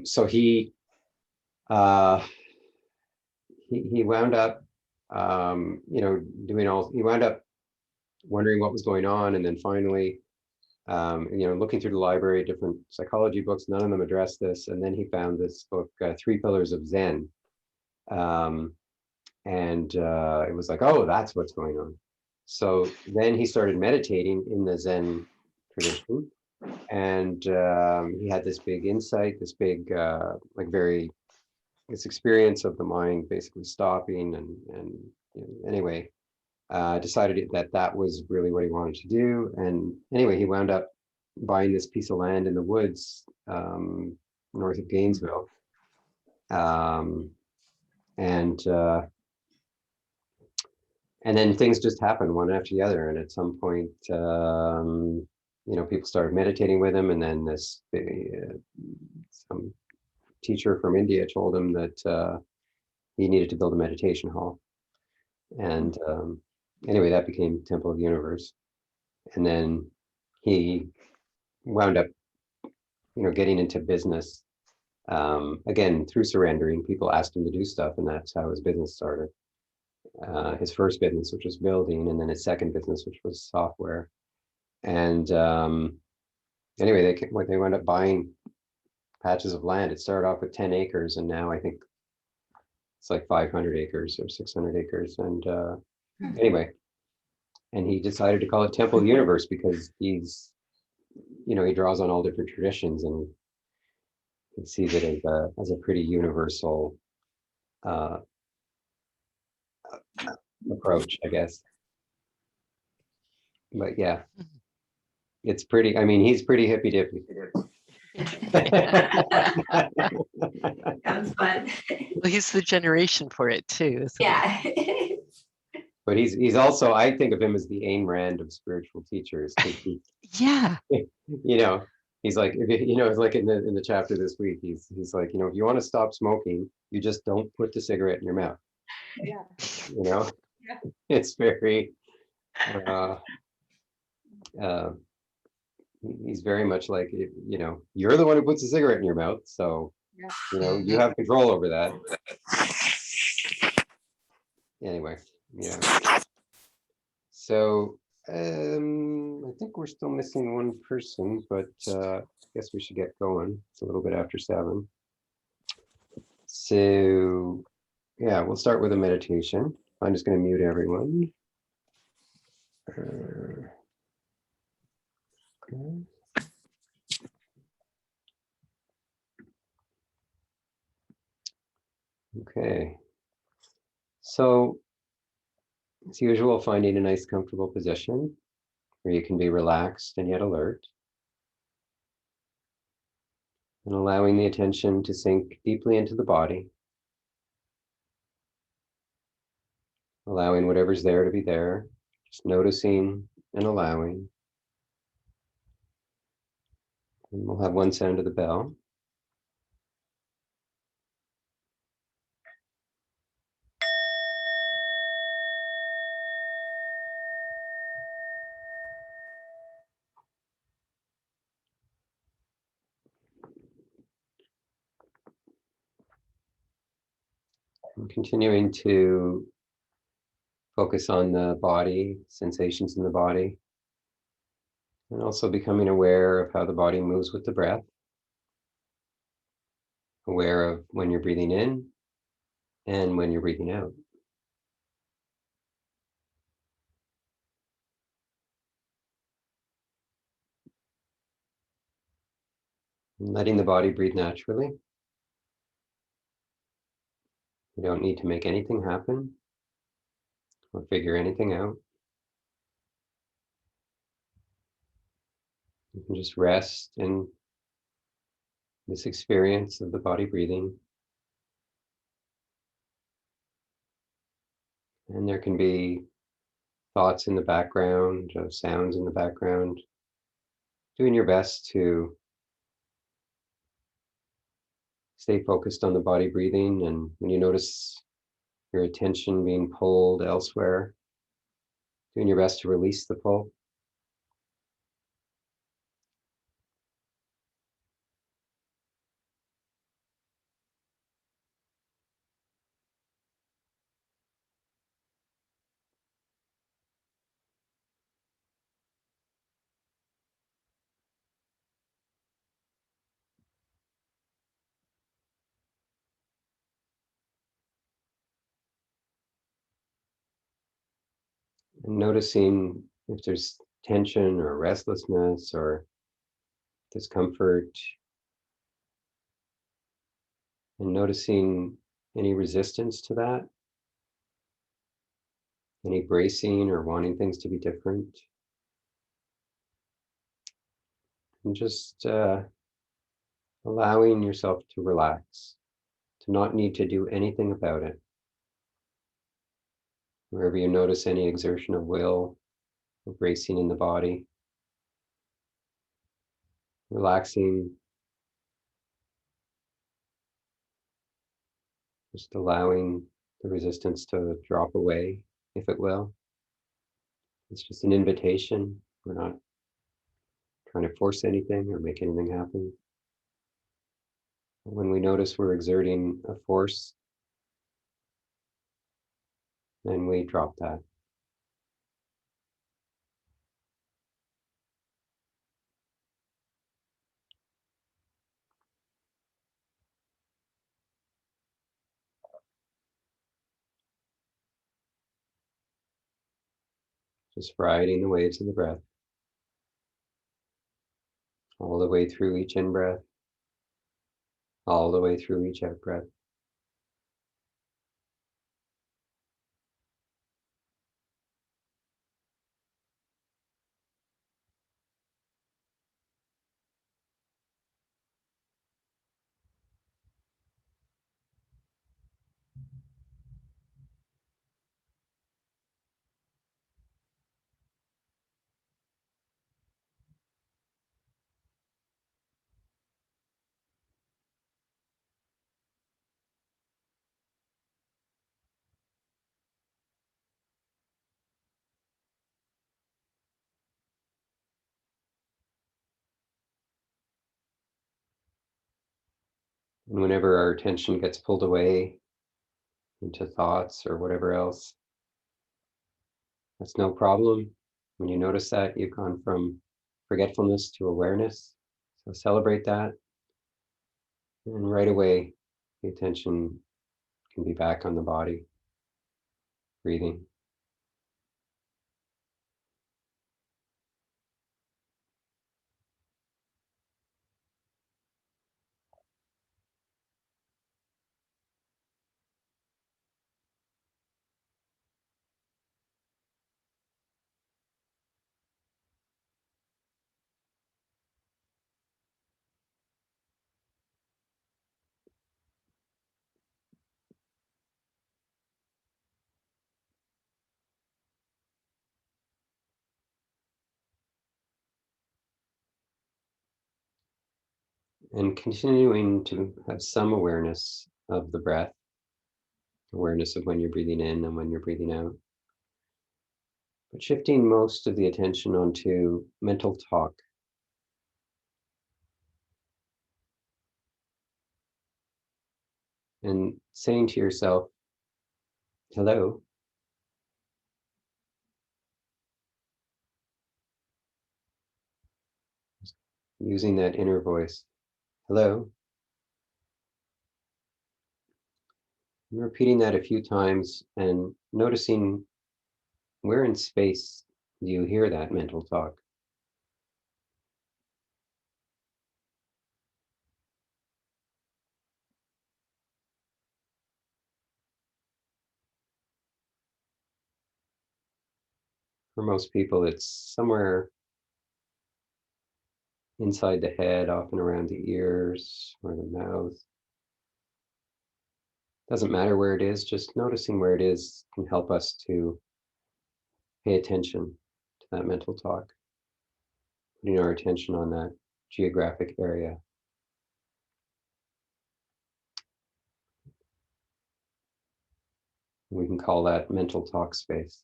So uh, he wound up, he wound up wondering what was going on, and then finally, looking through the library, different psychology books, none of them addressed this, and then he found this book, Three Pillars of Zen, um, and it was like, oh, that's what's going on. So then he started meditating in the Zen tradition, and he had this big insight, this big, this experience of the mind basically stopping, and anyway, decided that was really what he wanted to do. And anyway, he wound up buying this piece of land in the woods, north of Gainesville, um, and and then things just happened one after the other. And at some point, people started meditating with him, and then some teacher from India told him that he needed to build a meditation hall. And anyway, that became Temple of the Universe. And then he wound up, getting into business, again through surrendering. People asked him to do stuff, and that's how his business started. His first business, which was building, and then his second business, which was software. And anyway, they wound up buying patches of land. It started off with 10 acres, and now I think it's like 500 acres or 600 acres. And anyway, and he decided to call it Temple of the Universe because he draws on all different traditions, and he sees it as a pretty universal approach, I guess. But yeah, it's pretty, I mean, he's pretty hippy dippy. Sounds fun. Well, he's the generation for it too. Yeah. But he's also, I think of him as the Ayn Rand of spiritual teachers. Yeah. He's like, it's like in the chapter this week, he's like, if you want to stop smoking, you just don't put the cigarette in your mouth. Yeah. Yeah. It's very, he's very much like, you're the one who puts the cigarette in your mouth, so you have control over that. Anyway, yeah. So I think we're still missing one person, but I guess we should get going. It's a little bit after 7. So yeah, we'll start with a meditation. I'm just going to mute everyone. Okay. So as usual, finding a nice comfortable position where you can be relaxed and yet alert, and allowing the attention to sink deeply into the body, allowing whatever's there to be there, just noticing and allowing. And we'll have one sound of the bell. And continuing to focus on the body, sensations in the body, and also becoming aware of how the body moves with the breath, aware of when you're breathing in and when you're breathing out. And letting the body breathe naturally. You don't need to make anything happen or figure anything out. You can just rest in this experience of the body breathing. And there can be thoughts in the background, sounds in the background, doing your best to stay focused on the body breathing. And when you notice your attention being pulled elsewhere, doing your best to release the pull. And noticing if there's tension or restlessness or discomfort, and noticing any resistance to that, any bracing or wanting things to be different, and just allowing yourself to relax, to not need to do anything about it. Wherever you notice any exertion of will or bracing in the body, relaxing, just allowing the resistance to drop away, if it will. It's just an invitation. We're not trying to force anything or make anything happen. When we notice we're exerting a force, then we drop that. Just riding the waves of the breath all the way through each in breath, all the way through each out breath. And whenever our attention gets pulled away into thoughts or whatever else, that's no problem. When you notice that, you've gone from forgetfulness to awareness. So celebrate that. And right away, the attention can be back on the body, breathing. And continuing to have some awareness of the breath, awareness of when you're breathing in and when you're breathing out, but shifting most of the attention onto mental talk and saying to yourself, hello, using that inner voice, hello, and repeating that a few times and noticing where in space do you hear that mental talk. For most people, it's somewhere inside the head, often around the ears or the mouth. Doesn't matter where it is, just noticing where it is can help us to pay attention to that mental talk, putting our attention on that geographic area. We can call that mental talk space.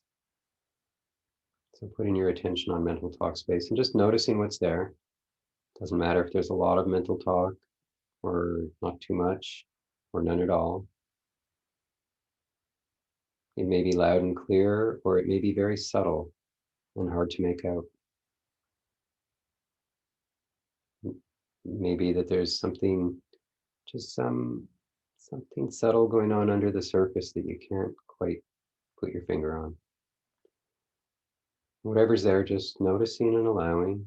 So putting your attention on mental talk space and just noticing what's there. Doesn't matter if there's a lot of mental talk or not too much or none at all. It may be loud and clear, or it may be very subtle and hard to make out. Maybe that there's something, just something subtle going on under the surface that you can't quite put your finger on. Whatever's there, just noticing and allowing.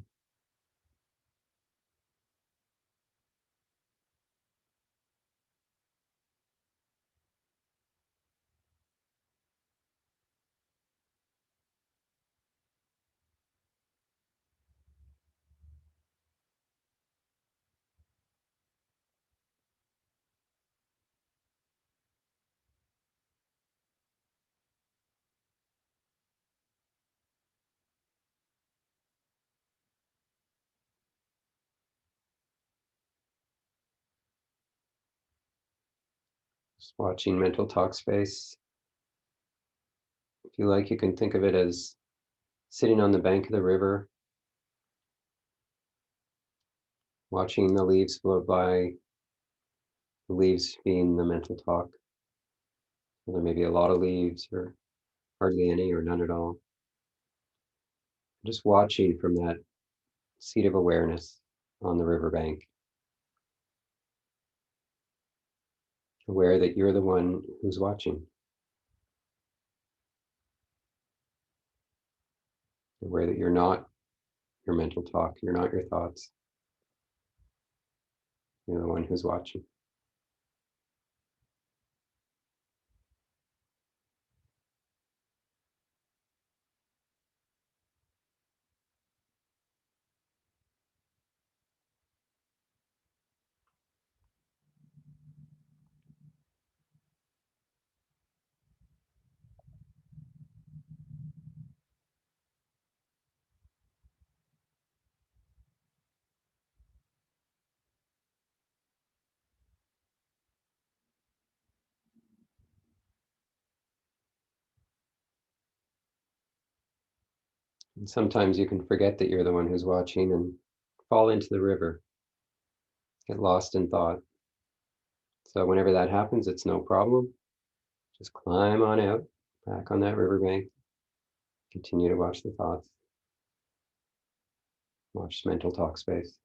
Just watching mental talk space. If you like, you can think of it as sitting on the bank of the river, watching the leaves float by, the leaves being the mental talk. There may be a lot of leaves or hardly any or none at all. Just watching from that seat of awareness on the riverbank, aware that you're the one who's watching, aware that you're not your mental talk, you're not your thoughts, you're the one who's watching. And sometimes you can forget that you're the one who's watching and fall into the river, get lost in thought. So whenever that happens, it's no problem. Just climb on out, back on that riverbank, continue to watch the thoughts, watch mental talk space.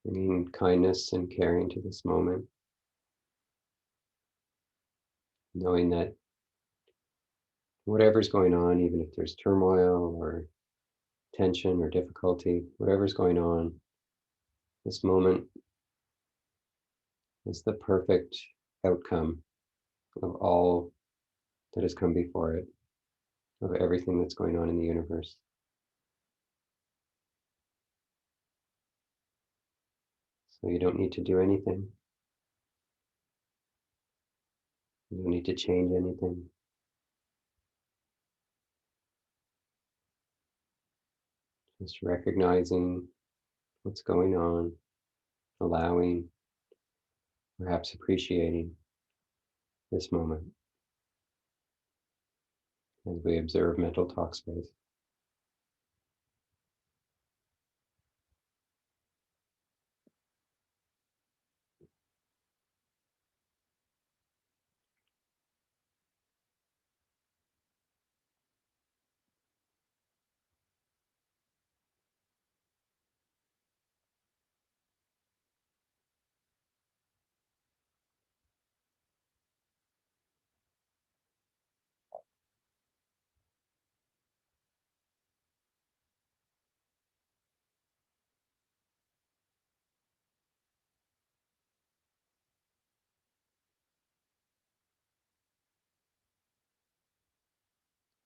Bringing kindness and caring to this moment, knowing that whatever's going on, even if there's turmoil or tension or difficulty, whatever's going on, this moment is the perfect outcome of all that has come before it, of everything that's going on in the universe. So you don't need to do anything. You don't need to change anything. Just recognizing what's going on, allowing, perhaps appreciating this moment as we observe mental talk space.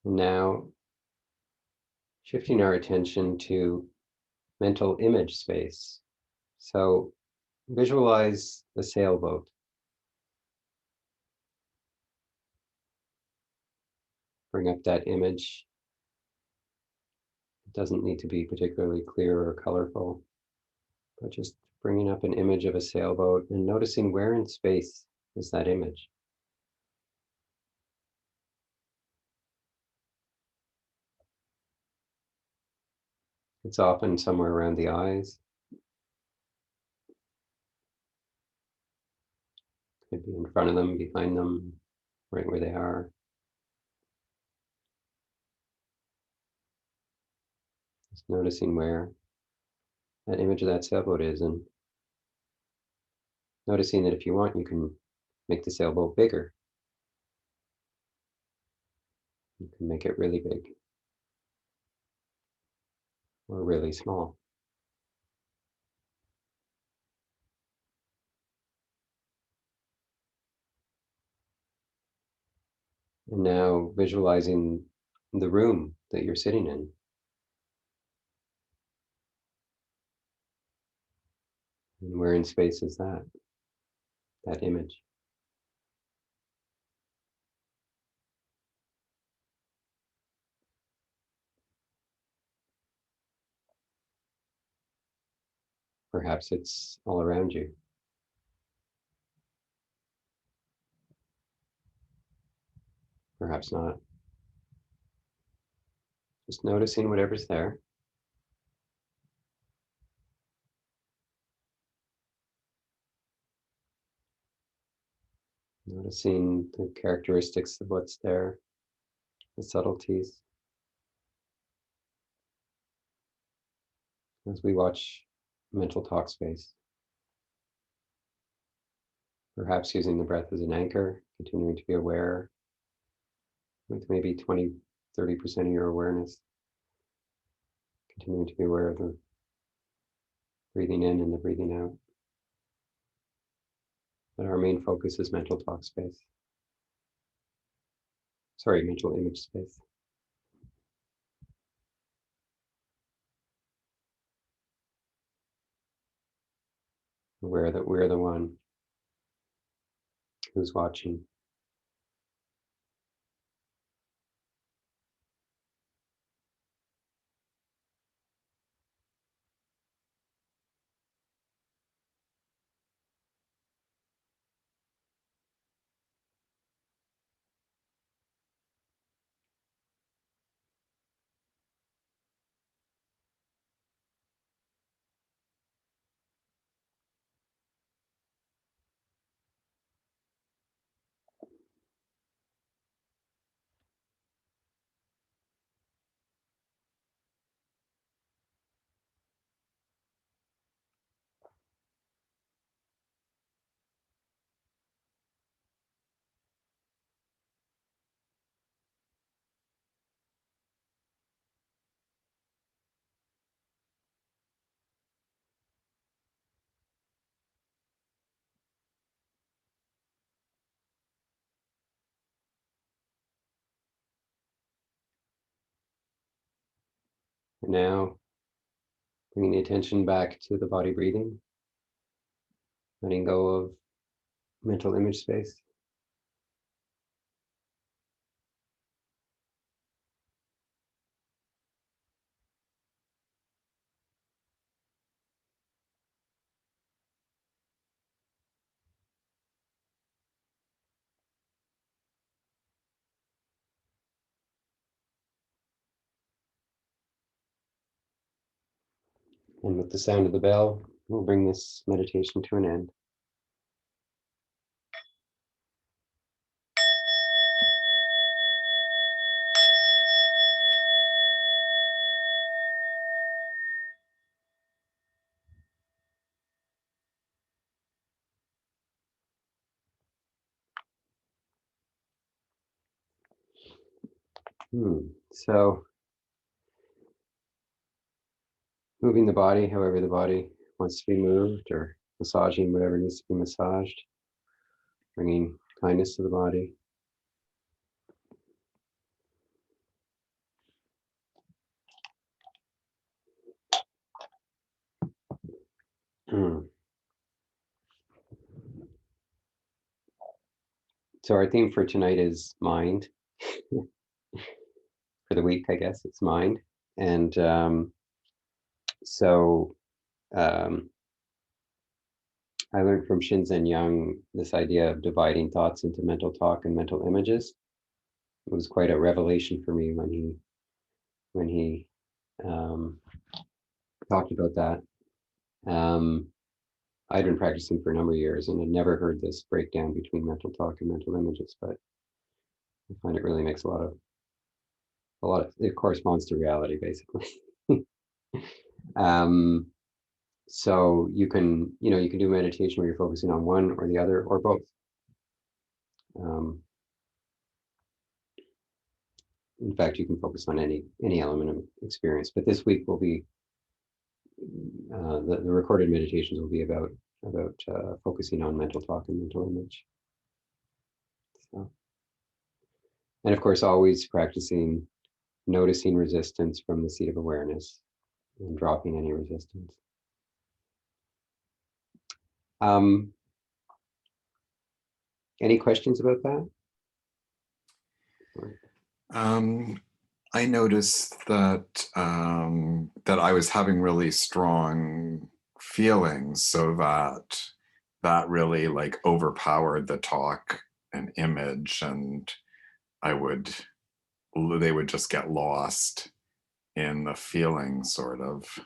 And now, shifting our attention to mental image space. So visualize the sailboat. Bring up that image. It doesn't need to be particularly clear or colorful, but just bringing up an image of a sailboat and noticing where in space is that image. It's often somewhere around the eyes, could be in front of them, behind them, right where they are. Just noticing where that image of that sailboat is. And noticing that if you want, you can make the sailboat bigger. You can make it really big or really small. And now visualizing the room that you're sitting in. And where in space is that image? Perhaps it's all around you. Perhaps not. Just noticing whatever's there. Noticing the characteristics of what's there, the subtleties. As we watch mental talk space. Perhaps using the breath as an anchor, continuing to be aware with maybe 20, 30% of your awareness. Continuing to be aware of the breathing in and the breathing out. But our main focus is mental talk space. Sorry, mental image space. Aware that we're the one who's watching. And now bringing the attention back to the body breathing, letting go of mental image space. And with the sound of the bell, we'll bring this meditation to an end. So moving the body, however the body wants to be moved, or massaging whatever needs to be massaged, bringing kindness to the body. So our theme for tonight is mind. For the week, I guess it's mind. And so I learned from Shinzen Young this idea of dividing thoughts into mental talk and mental images. It was quite a revelation for me when he talked about that. I'd been practicing for a number of years and had never heard this breakdown between mental talk and mental images, but I find it really makes a lot of it corresponds to reality, basically. um, So you can, you can do meditation where you're focusing on one or the other or both. Um, in fact, you can focus on any element of experience. But this week will be the recorded meditations will be about focusing on mental talk and mental image. So, and of course, always practicing noticing resistance from the seat of awareness and dropping any resistance. Any questions about that? I noticed that that I was having really strong feelings, so that really like overpowered the talk and image, and they would just get lost in the feeling, sort of.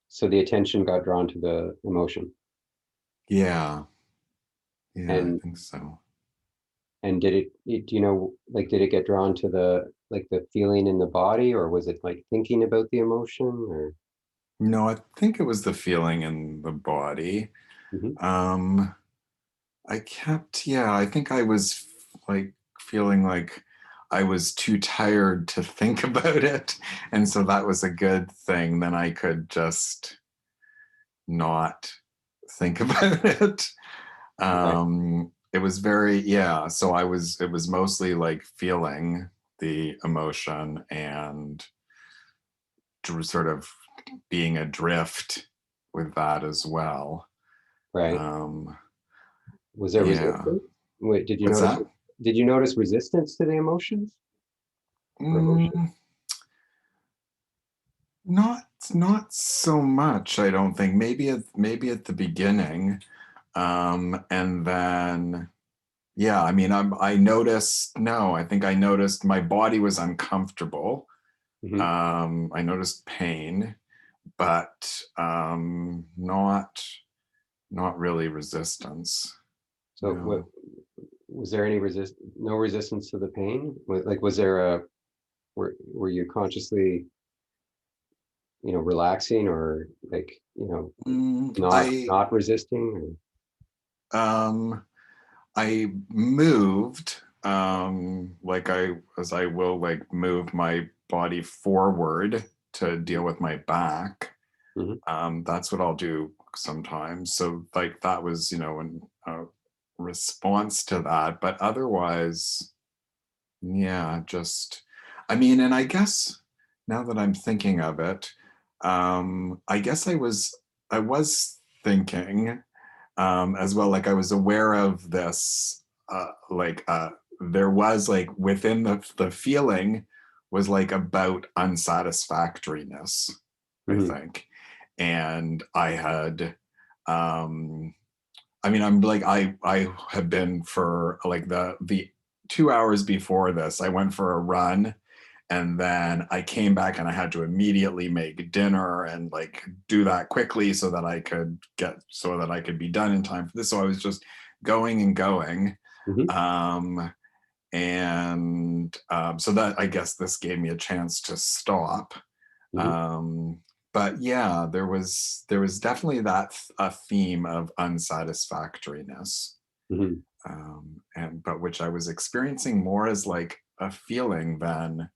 So the attention got drawn to the emotion. Yeah, I And think so. and do you know, like, did it get drawn to the feeling in the body, or was it like thinking about the emotion, or? No, I think it was the feeling in the body. Mhm. Um, I think I was like feeling like I was too tired to think about it. And so that was a good thing. Then I could just not think about it. Right, It was very, yeah. So it was mostly like feeling the emotion and sort of being adrift with that as well. right. Um, Was there yeah. resistance? Wait, What's that? did you notice resistance to the emotions or emotion? Mm, not so much, I don't think. Maybe at the beginning. And then yeah, I mean I noticed no, I think I noticed my body was uncomfortable. Mhm. I noticed pain, but not really resistance. So what No. was there any no resistance to the pain? Was there were you consciously, relaxing, or like, I not resisting, um I moved like I will like move my body forward to deal with my back. or? Mhm. That's what I'll do sometimes. So like that was, in a response to that. But otherwise, yeah, just I mean, and I guess now that I'm thinking of it, I guess I was thinking as well. Like I was aware of this, there was like within the feeling was like about unsatisfactoriness, I Mhm. think. And I had, I mean, I'm like, I have been for like the 2 hours before this, I went for a run, and then I came back and I had to immediately make dinner and like do that quickly so that I could be done in time for this. So I was just going and going. Mhm. Um, and so that I guess this gave me a chance to stop. Mhm. Um, but yeah, there was definitely a theme of unsatisfactoriness, Mhm. and but which I was experiencing more as like a feeling than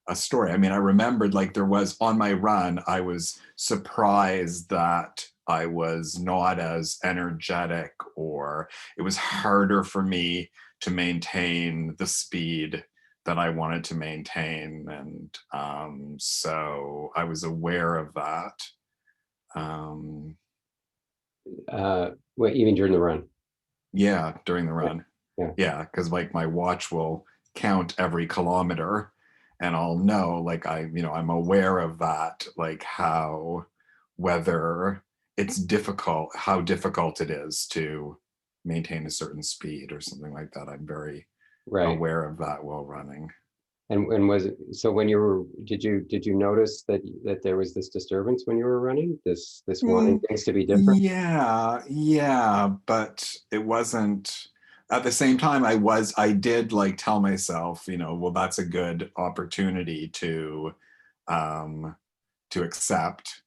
a story. I mean, I remembered like there was on my run, I was surprised that I was not as energetic, or it was harder for me to maintain the speed that I wanted to maintain. And so I was aware of that. Um, Well, even during the run. yeah, during the Yeah. run. Yeah. Yeah, because like my watch will count every kilometer, and I'll know like I'm aware of that, like whether it's difficult, how difficult it is to maintain a certain speed or something like that. I'm very Right. aware of that while running. And was it so when you were, did you notice that there was this disturbance when you were running? This wanting Mm, things to be different? yeah, but it wasn't at the same time. I did like tell myself, well, that's a good opportunity um to accept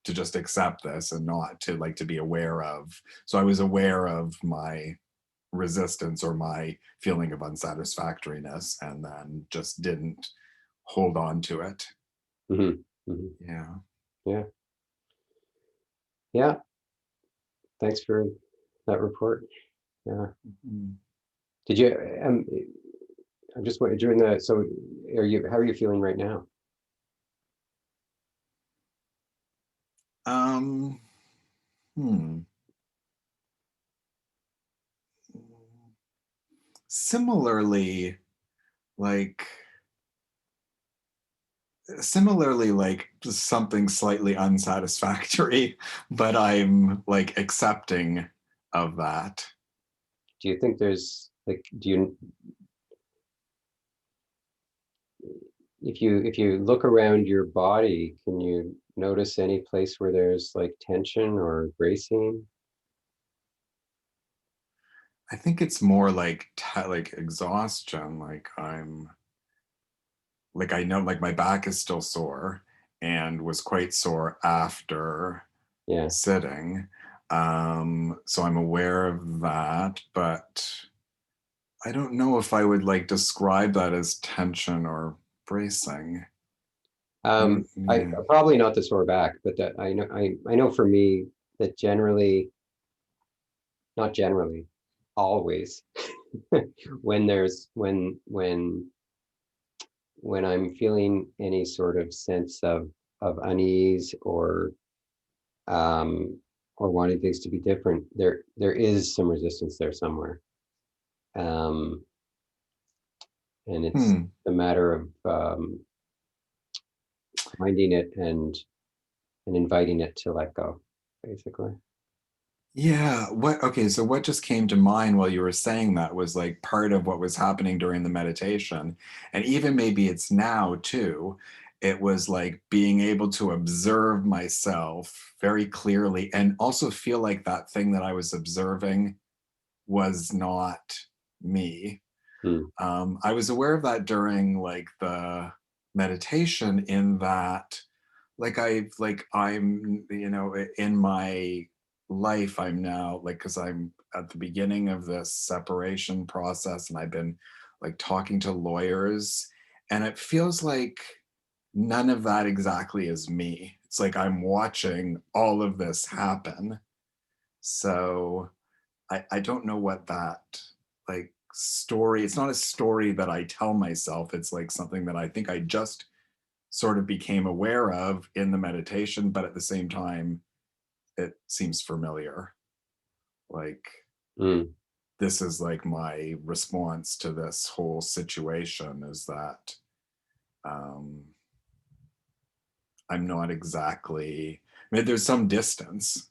to just accept this and not to like to be aware of. So I was aware of my resistance or my feeling of unsatisfactoriness and then just didn't hold on to it. Hmm. Hmm. Yeah. Yeah. Yeah. Thanks for that report. Yeah. Mhm. Did you, I'm just wondering during the, so how are you feeling right now? Um, hmm. Similarly, like like something slightly unsatisfactory, but I'm like accepting of that. Do you think there's like, if you look around your body, can you notice any place where there's like tension or bracing? I think it's more like like exhaustion. Like I'm like I know like my back is still sore and was quite sore after Yeah. sitting. So I'm aware of that, but I don't know if I would like describe that as tension or bracing. I don't, I yeah. probably not the sore back, but that I know for me that generally, not generally, always, when there's when I'm feeling any sort of sense of unease um or wanting things to be different, there is some resistance there somewhere. Um and it's Hmm. a matter of finding it and inviting it to let go, basically. Yeah. What, okay. So what just came to mind while you were saying that was like part of what was happening during the meditation. And even maybe it's now too. It was like being able to observe myself very clearly and also feel like that thing that I was observing was not me. Hmm. I was aware of that during like the meditation in that like I'm in my life I'm now like because I'm at the beginning of this separation process and I've been like talking to lawyers and it feels like none of that exactly is me. It's like I'm watching all of this happen. So I don't know what that like story, it's not a story that I tell myself. It's like something that I think I just sort of became aware of in the meditation, but at the same time, it seems familiar. Like Hmm. this is like my response to this whole situation is that um, I'm not exactly, I mean, there's some distance.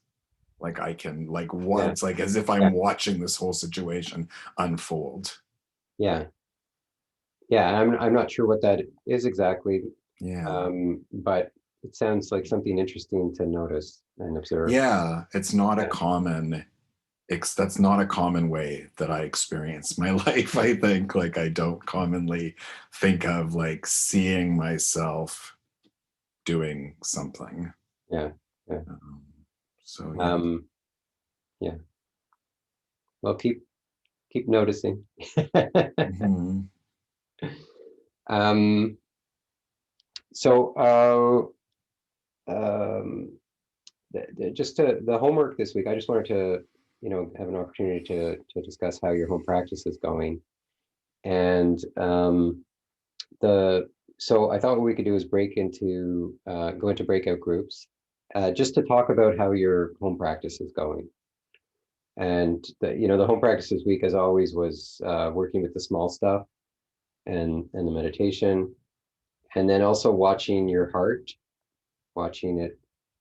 Like I can like what Yeah. it's like as if Yeah. I'm watching this whole situation unfold. Yeah. Yeah. I'm not sure what that is exactly, Yeah. but it sounds like something interesting to notice and observe. Yeah, it's not a Yeah. common that's not a common way that I experience my life. I think like I don't commonly think of like seeing myself doing something. Yeah. Yeah. Um, so yeah. Um, yeah. Well, keep noticing. Mhm. Um, so just to the homework this week, I just wanted to, have an opportunity to discuss how your home practice is going. And the so I thought what we could do is go into breakout groups, just to talk about how your home practice is going. And the home practice this week, as always, was working with the small stuff and the meditation, and then also watching your heart, watching it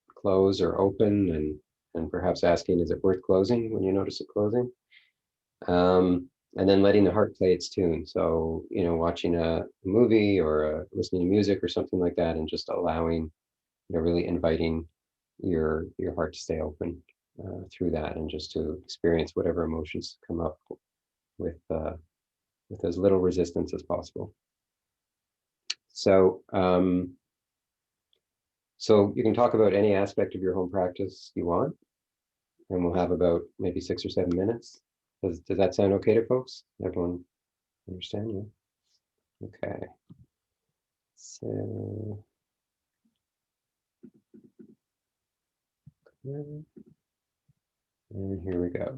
close or open, and perhaps asking, is it worth closing when you notice it closing? And then letting the heart play its tune. So, watching a movie or listening to music or something like that, and just allowing, really inviting your heart to stay open through that, and just to experience whatever emotions come up with as little resistance as possible. So, So you can talk about any aspect of your home practice you want, and we'll have about maybe 6 or 7 minutes. Does that sound okay to folks? Everyone understand you? Okay. So, and here we go.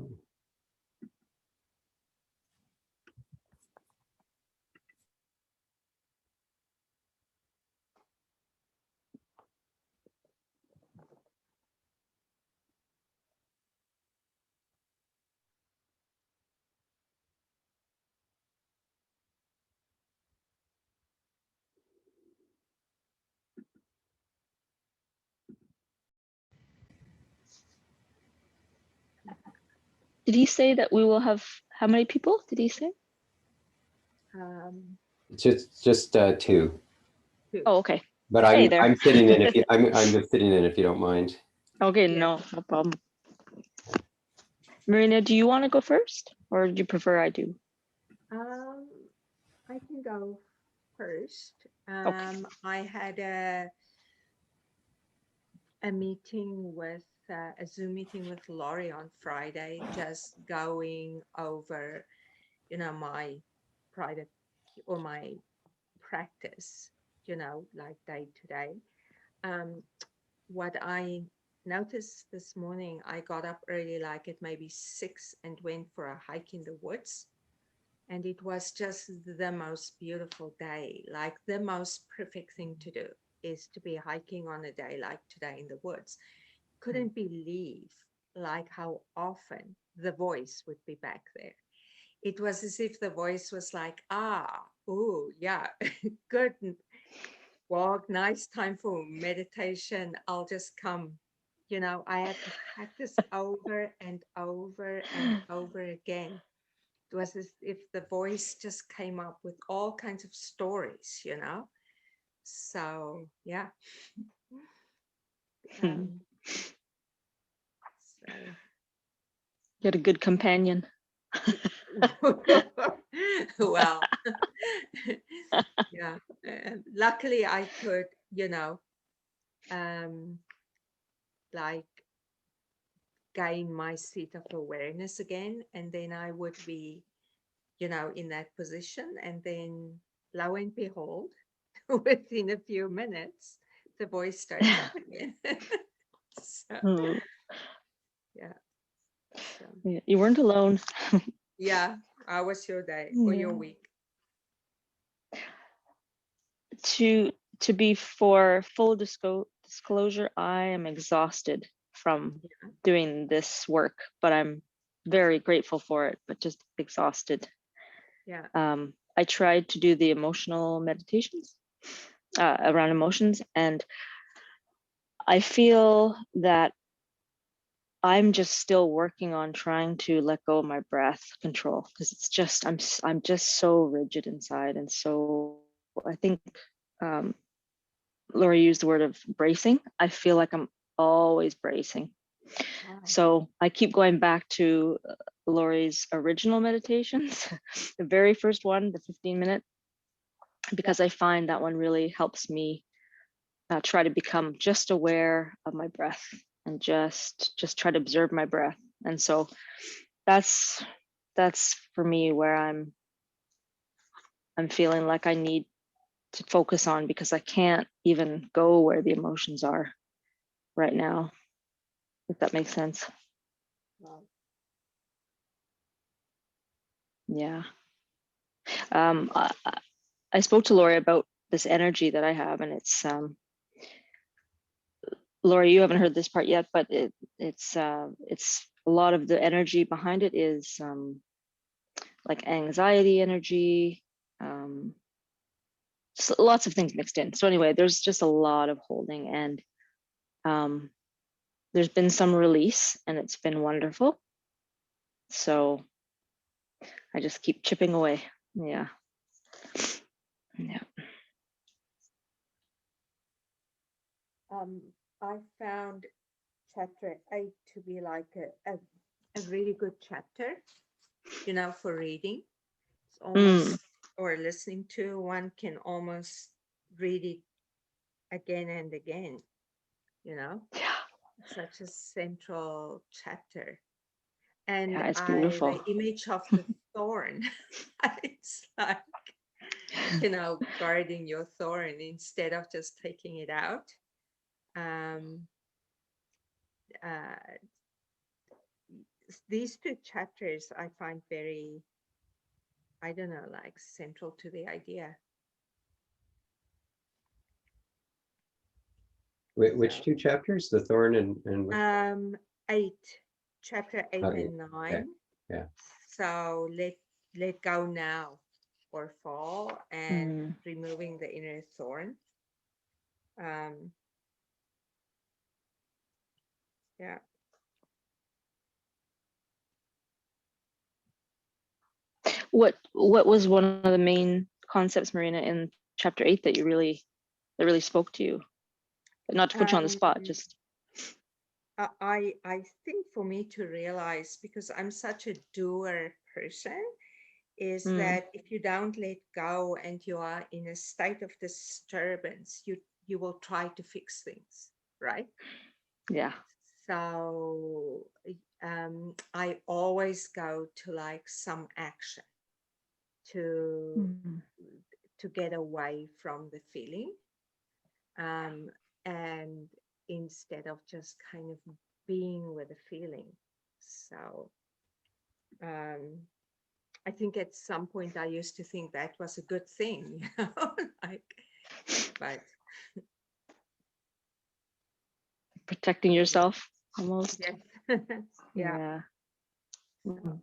Did he say that we will have how many people? Did he say? Just 2. Oh, okay. But Hey there. I'm fitting in if you I'm just fitting in if you don't mind. Okay, Yeah. no problem. Marina, do you want to go first, or do you prefer I do? I can go first. Okay. I had a meeting with a Zoom meeting with Laurie on Friday, just going over, my private or my practice, like day to day. What I noticed this morning, I got up early, like at maybe 6, and went for a hike in the woods. And it was just the most beautiful day, like the most perfect thing to do is to be hiking on a day like today in the woods. Couldn't believe like how often the voice would be back there. It was as if the voice was like, oh, yeah, good walk, nice time for meditation. I'll just come. I had to practice over and over and over again. It was as if the voice just came up with all kinds of stories, So, yeah. Hmm. So. You had a good companion. Well, yeah. Luckily, I could, like gain my seat of awareness again, and then I would be, in that position, and then lo and behold, within a few minutes, the voice starts up again. So, Hmm. yeah. So, Yeah, you weren't alone. yeah. How was your day or your Yeah. week? To be for full disclosure, I am exhausted from doing this work, but I'm very grateful for it, but just exhausted. Yeah. I tried to do the emotional meditations around emotions, and I feel that I'm just still working on trying to let go of my breath control, because it's just I'm just so rigid inside, and so I think Laura used the word of bracing. I feel like I'm always bracing. Wow. So I keep going back to Lori's original meditations, the very first one, the 15-minute, because I find that one really helps me try to become just aware of my breath and just try to observe my breath. And so that's for me where I'm feeling like I need to focus on, because I can't even go where the emotions are right now, if that makes sense. Wow. Yeah. I spoke to Lori about this energy that I have, and it's Lori, you haven't heard this part yet, but it's a lot of the energy behind it is like anxiety energy, so lots of things mixed in. So anyway, there's just a lot of holding, and there's been some release, and it's been wonderful. So I just keep chipping away. Yeah. Yeah. I found chapter 8 to be like a really good chapter, for reading. It's almost, or listening to, one can almost read it again and again. Yeah. such a central chapter. And Yeah, it's beautiful. the image of the thorn, it's like, guarding your thorn instead of just taking it out. Um, uh, these two chapters I find very, I don't know, like central to the idea. Which So, two chapters? The thorn and which? 8, chapter 8 Oh, and yeah. 9. Yeah. So let go now, or fall, and Mm. removing the inner thorn. Yeah. What was one of the main concepts, Marina, in chapter 8 that really spoke to you? Not to put you on the spot, just I think for me to realize, because I'm such a doer person, is that if you don't let go and you are in a state of disturbance, you will try to fix things, right? yeah. So I always go to like some action to Mm. get away from the feeling, and instead of just kind of being with the feeling. So I think at some point I used to think that was a good thing, like, but Protecting yourself almost. yes, yeah. Yeah. Mm.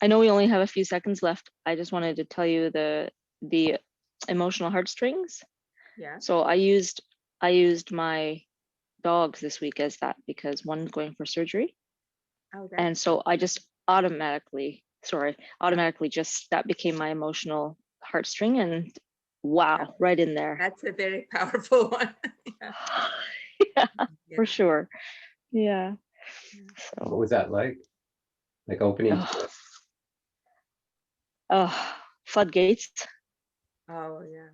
I know we only have a few seconds left. I just wanted to tell you the emotional heartstrings. Yeah. So I used my dogs this week as that, because one's going for surgery. Oh, And that's so I just automatically just, that became my emotional heartstring, and wow, right in there. that's a very powerful one. Yeah. Yeah, Yeah. for sure. Yeah. What So, was that like? Like opening to floodgates. Oh, yeah.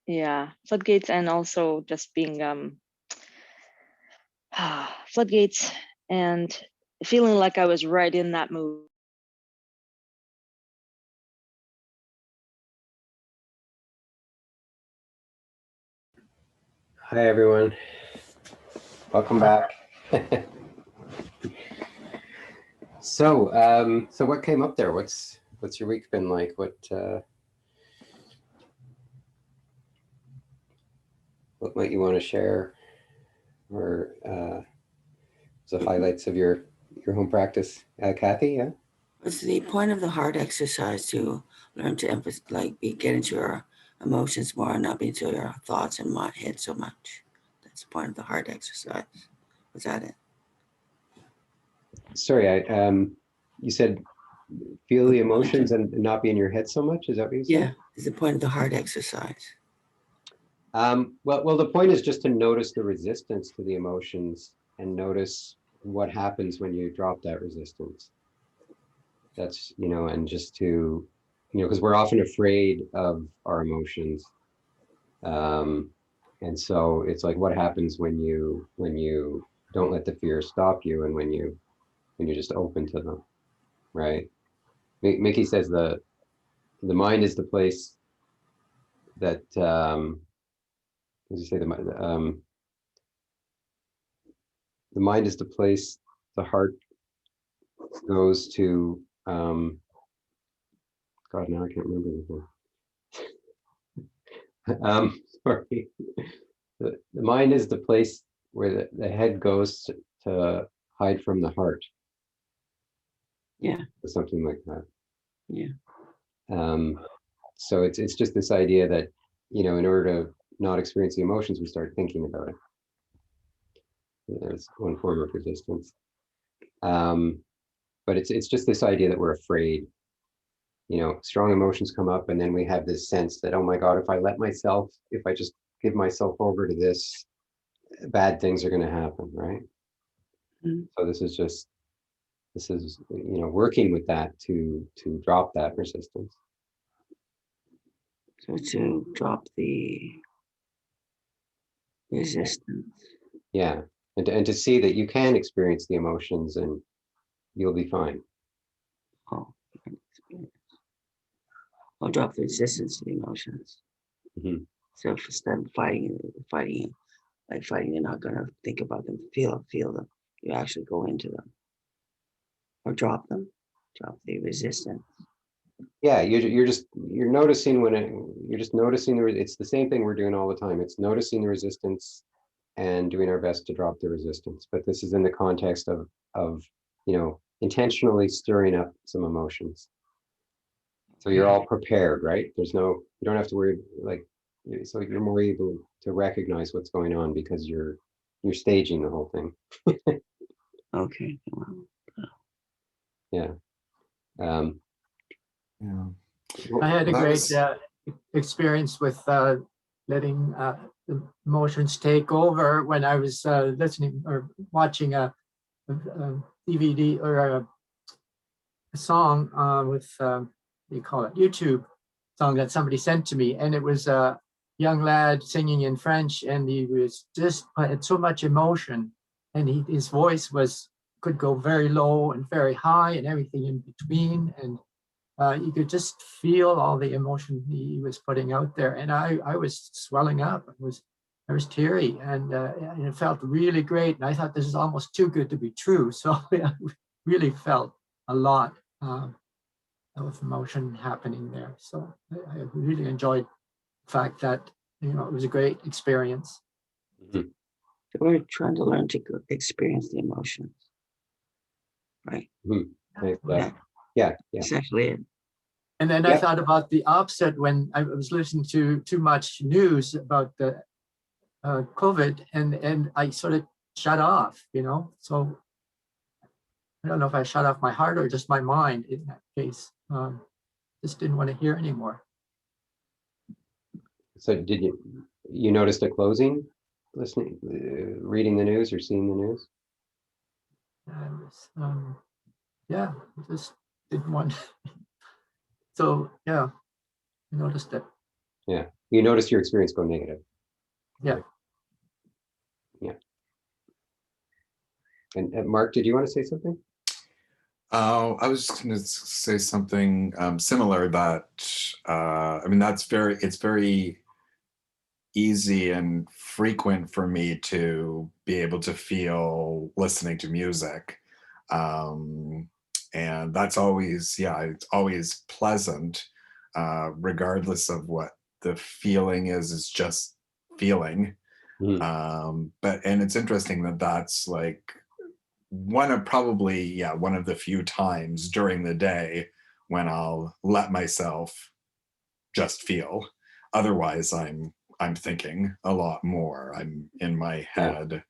Yeah, floodgates, and also just being floodgates, and feeling like I was right in that mood. Hi, everyone. Welcome back. So what came up there? What's your week been like? What might you want to share, or the highlights of your home practice? Kathy, yeah. It's the point of the heart exercise to learn to get into your emotions more and not be into your thoughts and my head so much. That's the point of the heart exercise. Was that it? Sorry, you said feel the emotions and not be in your head so much. Is that what you said? Yeah, it's the point of the heart exercise. Well, the point is just to notice the resistance to the emotions and notice what happens when you drop that resistance. That's, and just to, because we're often afraid of our emotions. And so it's like, what happens when you don't let the fear stop you, and when you're just open to them, right? Mickey says the mind is the place that, what does he say? The mind is the place the heart goes to. God, now I can't remember the sorry. The mind is the place where the head goes to hide from the heart. Yeah. Or something like that. Yeah. So it's just this idea that, in order to not experience the emotions, we start thinking about it. There's one form of resistance. But it's just this idea that we're afraid. Strong emotions come up, and then we have this sense that, oh my God, if I just give myself over to this, bad things are going to happen, right? Mm-hmm. So this is working with that to drop that resistance. So to drop the Resistance. Yeah. And to see that you can experience the emotions and you'll be fine. Oh, experience. I'll drop the resistance to the emotions. Mhm. So if instead of fighting, you're not gonna think about them, feel them. You actually go into them or drop them, drop the resistance. Yeah, you're noticing you're just noticing it's the same thing we're doing all the time. It's noticing the resistance and doing our best to drop the resistance. But this is in the context of intentionally stirring up some emotions. So you're all prepared, right? You don't have to worry, so you're more able to recognize what's going on because you're staging the whole thing. Okay. Well, Yeah. Um, Yeah. I had a That great was experience with letting the emotions take over when I was listening or watching a DVD or a song with, what do you call it, YouTube song that somebody sent to me. And it was a young lad singing in French, and he was just had so much emotion, and his voice could go very low and very high and everything in between. And you could just feel all the emotion he was putting out there. And I was swelling up. I was teary, and it felt really great. And I thought, this is almost too good to be true. So I really felt a lot of emotion happening there. So I really enjoyed the fact that, it was a great experience. mhm. so we're trying to learn to experience the emotions, right? Thanks, Yeah, Beth. Yeah. that's actually it. And then I Yep. thought about the opposite when I was listening to too much news about the COVID, and I sort of shut off, So I don't know if I shut off my heart or just my mind in that case. Just didn't want to hear anymore. So did you noticed a closing listening, reading the news or seeing the news? I was, yeah, I just didn't want. So yeah, I noticed it. Yeah. You noticed your experience go negative. Yeah. Yeah. And Mark, did you want to say something? I was just going to say something similar that I mean it's very easy and frequent for me to be able to feel listening to music, and that's always it's always pleasant, regardless of what the feeling is. It's just feeling. Mhm. But and it's interesting that that's like one of the few times during the day when I'll let myself just feel. Otherwise, I'm thinking a lot more. I'm in my Yeah. head,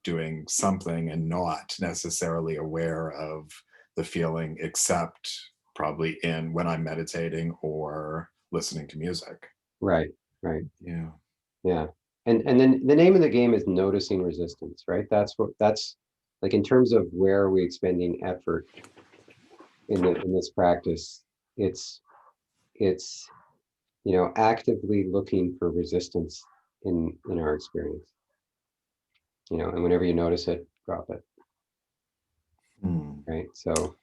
doing something and not necessarily aware of the feeling, except probably in when I'm meditating or listening to music. Right. Right. Yeah. Yeah. And then the name of the game is noticing resistance, right? That's like in terms of where are we expending effort in this practice, it's actively looking for resistance in our experience. And whenever you notice it, drop it. Hmm. Right. So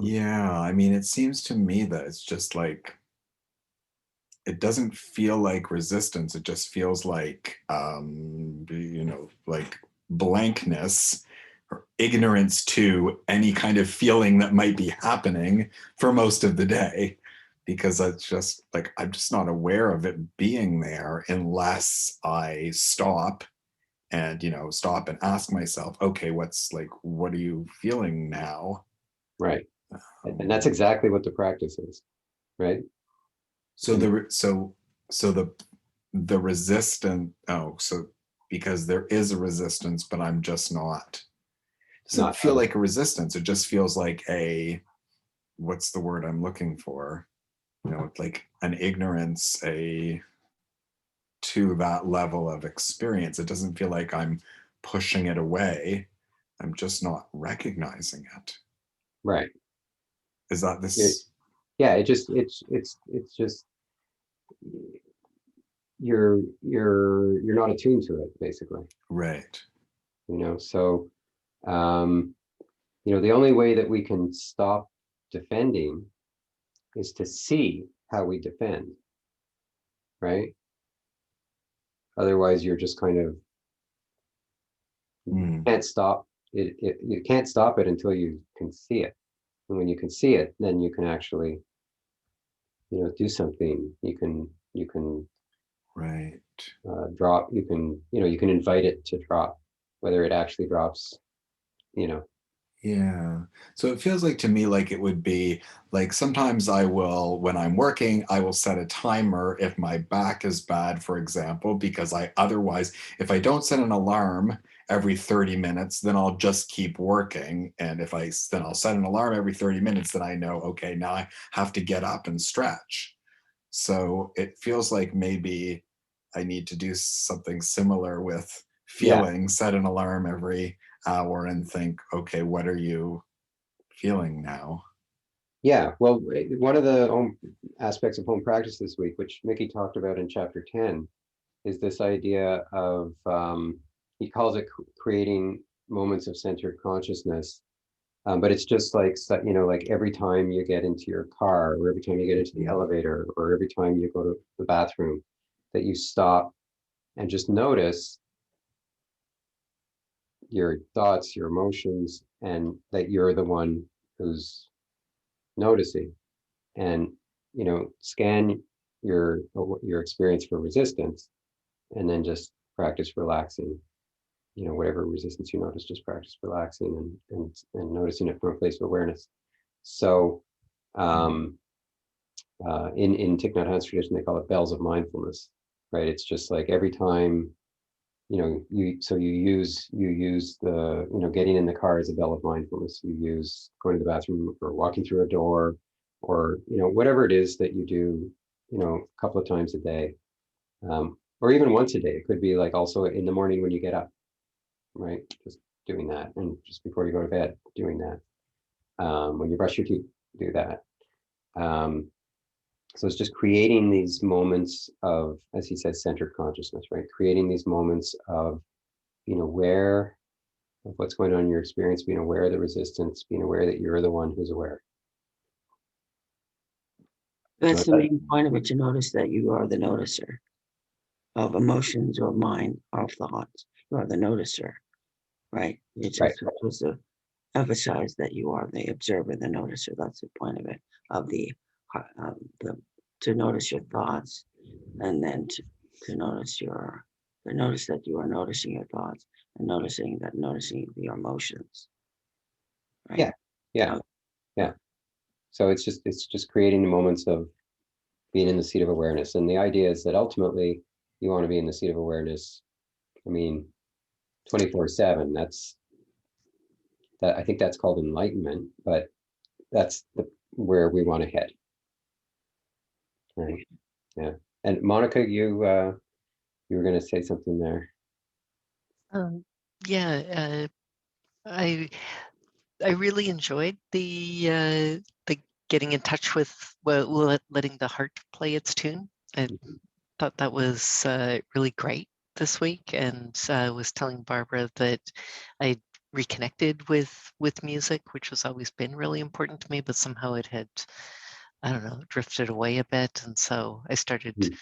Yeah. I mean, it seems to me that it's just like, it doesn't feel like resistance. It just feels like, like blankness or ignorance to any kind of feeling that might be happening for most of the day, because that's just like, I'm just not aware of it being there unless I stop and, stop and ask myself, okay, what are you feeling now? right. And that's exactly what the practice is, right? So the resistance, so because there is a resistance, but I'm just not, doesn't Not feel like a resistance. It just feels like what's the word I'm looking for? Like an ignorance, to that level of experience. It doesn't feel like I'm pushing it away. I'm just not recognizing it. right. Is that It, this? yeah. It's just you're not attuned to it, basically. Right. So the only way that we can stop defending is to see how we defend, right? Otherwise, you're just kind of can't stop it. You can't stop it until you can see it, and when you can see it, then you can actually, do something. You can Right. drop. You can invite it to drop, whether it actually drops. Yeah. So it feels like to me like it would be like sometimes I will, when I'm working, I will set a timer if my back is bad, for example, because otherwise, if I don't set an alarm every 30 minutes, then I'll just keep working. And then I'll set an alarm every 30 minutes, then I know, okay, now I have to get up and stretch. So it feels like maybe I need to do something similar with Yeah. feeling, set an alarm every hour and think, okay, what are you feeling now? Yeah. Well, one of the aspects of home practice this week, which Mickey talked about in chapter 10, is this idea of, he calls it creating moments of centered consciousness. But it's just like, like every time you get into your car, or every time you get into the elevator, or every time you go to the bathroom, that you stop and just notice your thoughts, your emotions, and that you're the one who's noticing. And scan your experience for resistance, and then just practice relaxing. Whatever resistance you notice, just practice relaxing and noticing it from a place of awareness. So in Thich Nhat Hanh's tradition, they call it bells of mindfulness, right? It's just like every time, you use the, getting in the car as a bell of mindfulness. You use going to the bathroom or walking through a door, or, whatever it is that you do, a couple of times a day, or even once a day. It could be like also in the morning when you get up, right? Just doing that. And just before you go to bed, doing that. When you brush your teeth, do that. So it's just creating these moments of, as he says, centered consciousness, right? Creating these moments of being aware of what's going on in your experience, being aware of the resistance, being aware that you're the one who's aware. That's the main point of it, to notice that you are the noticer of emotions or mind or thoughts. You are the noticer, right? It's Right. supposed to emphasize that you are the observer, the noticer. That's the point of it, of the to notice your thoughts, and then to notice that you are noticing your thoughts, and noticing your emotions. Right? Yeah. So it's just creating the moments of being in the seat of awareness. And the idea is that ultimately you want to be in the seat of awareness. I mean, 24/7. I think that's called enlightenment, but that's where we want to head. Right. Yeah. And Monica, you were going to say something there. Yeah, I really enjoyed the getting in touch with, letting the heart play its tune. I thought that was really great this week, and I was telling Barbara that I reconnected with music, which has always been really important to me, but somehow it had, I don't know, drifted away a bit, and so I started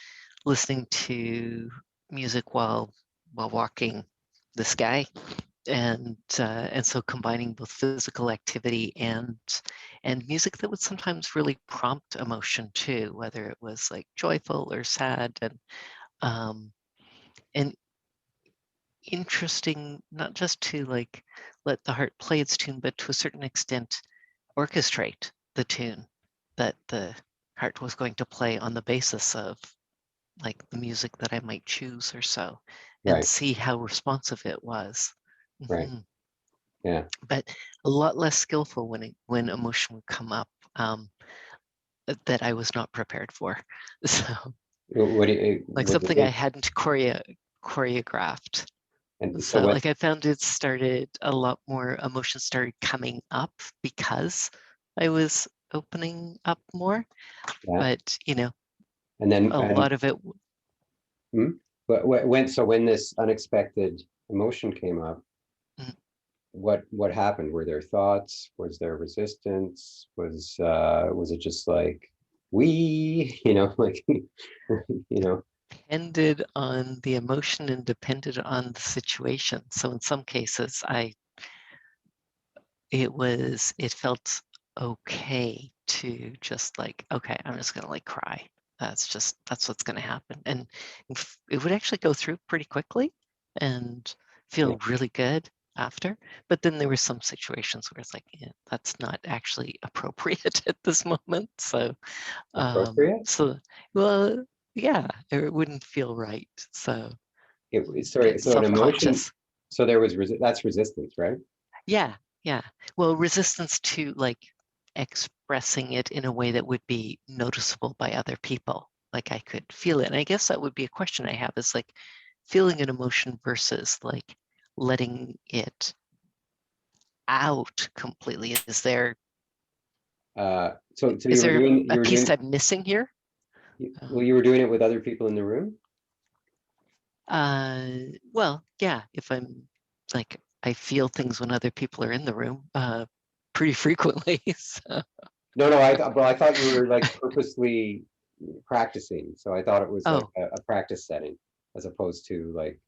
listening to music while walking the sky. And so combining both physical activity and music that would sometimes really prompt emotion too, whether it was like joyful or sad, and interesting, not just to like let the heart play its tune, but to a certain extent orchestrate the tune that the heart was going to play on the basis of like the music that I might choose or so, and Right. see how responsive it was. Right. Yeah. But a lot less skillful when emotion would come up, that I was not prepared for. So What do you like what do you something I think? hadn't choreographed. And So so what? like I found it started a lot more, emotions started coming up because I was opening up more. Yeah. But And then a lot of it, But when this unexpected emotion came up, Mhm. what happened? Were there thoughts? Was there resistance? Was it just like like Depended on the emotion and depended on the situation. So in some cases, it felt okay to just like, okay, I'm just gonna like cry. That's what's gonna happen. And it would actually go through pretty quickly and feel really good after. But then there were some situations where it's like, yeah, that's not actually appropriate at this moment. So appropriate? well, yeah, it wouldn't feel right. So Sorry, get so an emotion, self-conscious. so there was that's resistance, right? Yeah, yeah. Well, resistance to like expressing it in a way that would be noticeable by other people. Like I could feel it. And I guess that would be a question I have is like feeling an emotion versus like letting it out completely. So Is you were there doing a piece I'm missing here? well, you were doing it with other people in the room? Well, yeah, if I'm like I feel things when other people are in the room, pretty frequently. So. No, I thought you were like purposely practicing. So I thought it was like Oh, a practice setting as opposed to like,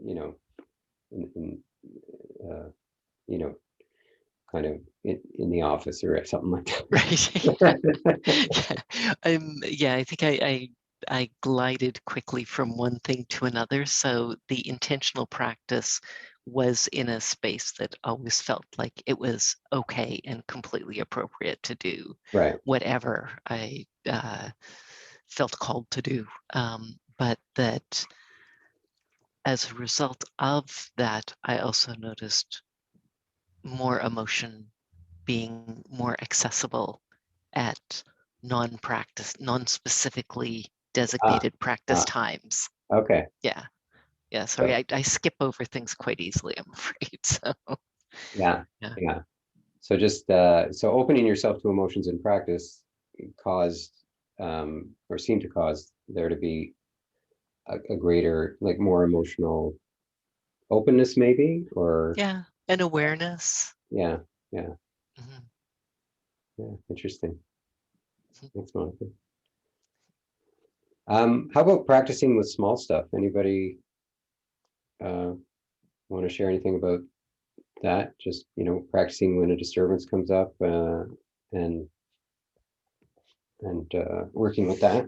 in uh, you know, kind of in the office or something like right. that. Yeah, I think I glided quickly from one thing to another. So the intentional practice was in a space that always felt like it was okay and completely appropriate to do Right. whatever I felt called to do. But that as a result of that, I also noticed more emotion being more accessible at non-specifically Ah, designated practice ah, times. okay. Yeah. Yeah. Sorry, So I skip over things quite easily, I'm afraid. So yeah, yeah. yeah. So just so opening yourself to emotions in practice caused or seemed to cause there to be a greater, like more emotional openness, maybe, or Yeah. And awareness. yeah, yeah, Mhm. yeah. Interesting. Thanks, Monica. How about practicing with small stuff? Anybody want to share anything about that? Just practicing when a disturbance comes up and working with that.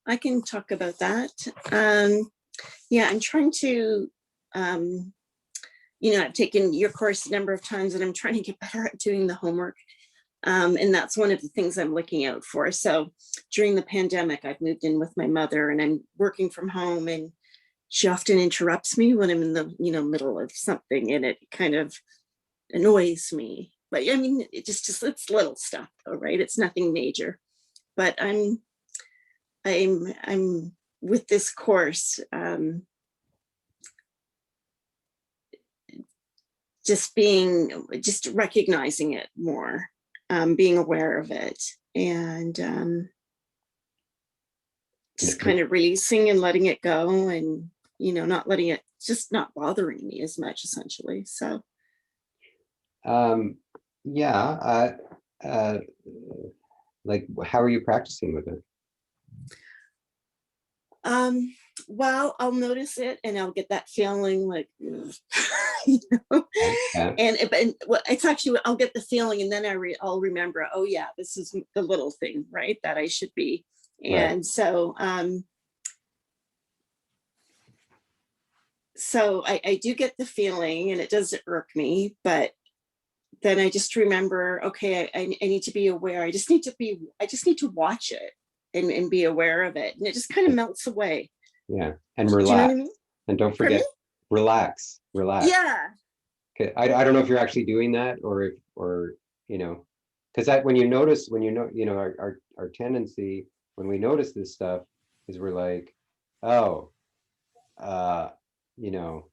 I can talk about that. Yeah, I'm trying to, I've taken your course a number of times and I'm trying to get better at doing the homework. And that's one of the things I'm looking out for. So during the pandemic, I've moved in with my mother and I'm working from home, and she often interrupts me when I'm in the middle of something, and it kind of annoys me. But I mean, it's little stuff though, right? It's nothing major. But I'm with this course, just recognizing it more, being aware of it, and just kind of releasing and letting it go, and not letting it, just not bothering me as much, essentially. So Yeah, like how are you practicing with it? well, I'll notice it and I'll get that feeling like Yeah. and well, it's actually, I'll get the feeling and then I'll remember, oh yeah, this is the little thing, right, that I should be. Right. And so I do get the feeling and it doesn't irk me, but then I just remember, okay, I need to be aware. I just need to watch it and be aware of it. And it just kind of melts away. Yeah, and Do you know what relax, I mean? and don't Pardon forget, relax. Yeah. Okay, I don't know if you're actually doing that or because that when you notice, our tendency when we notice this stuff is we're like, oh, uh, you know,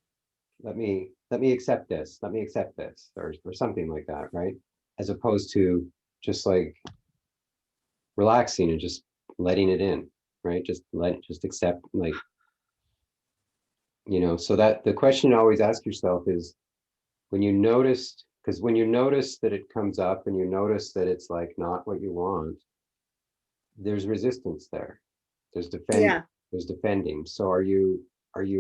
let me accept this, or something like that, right? As opposed to just like relaxing and just letting it in, right? Just accept, like, so that the question you always ask yourself is, when you notice, because when you notice that it comes up and you notice that it's like not what you want, there's resistance there. There's defending. So are you I'm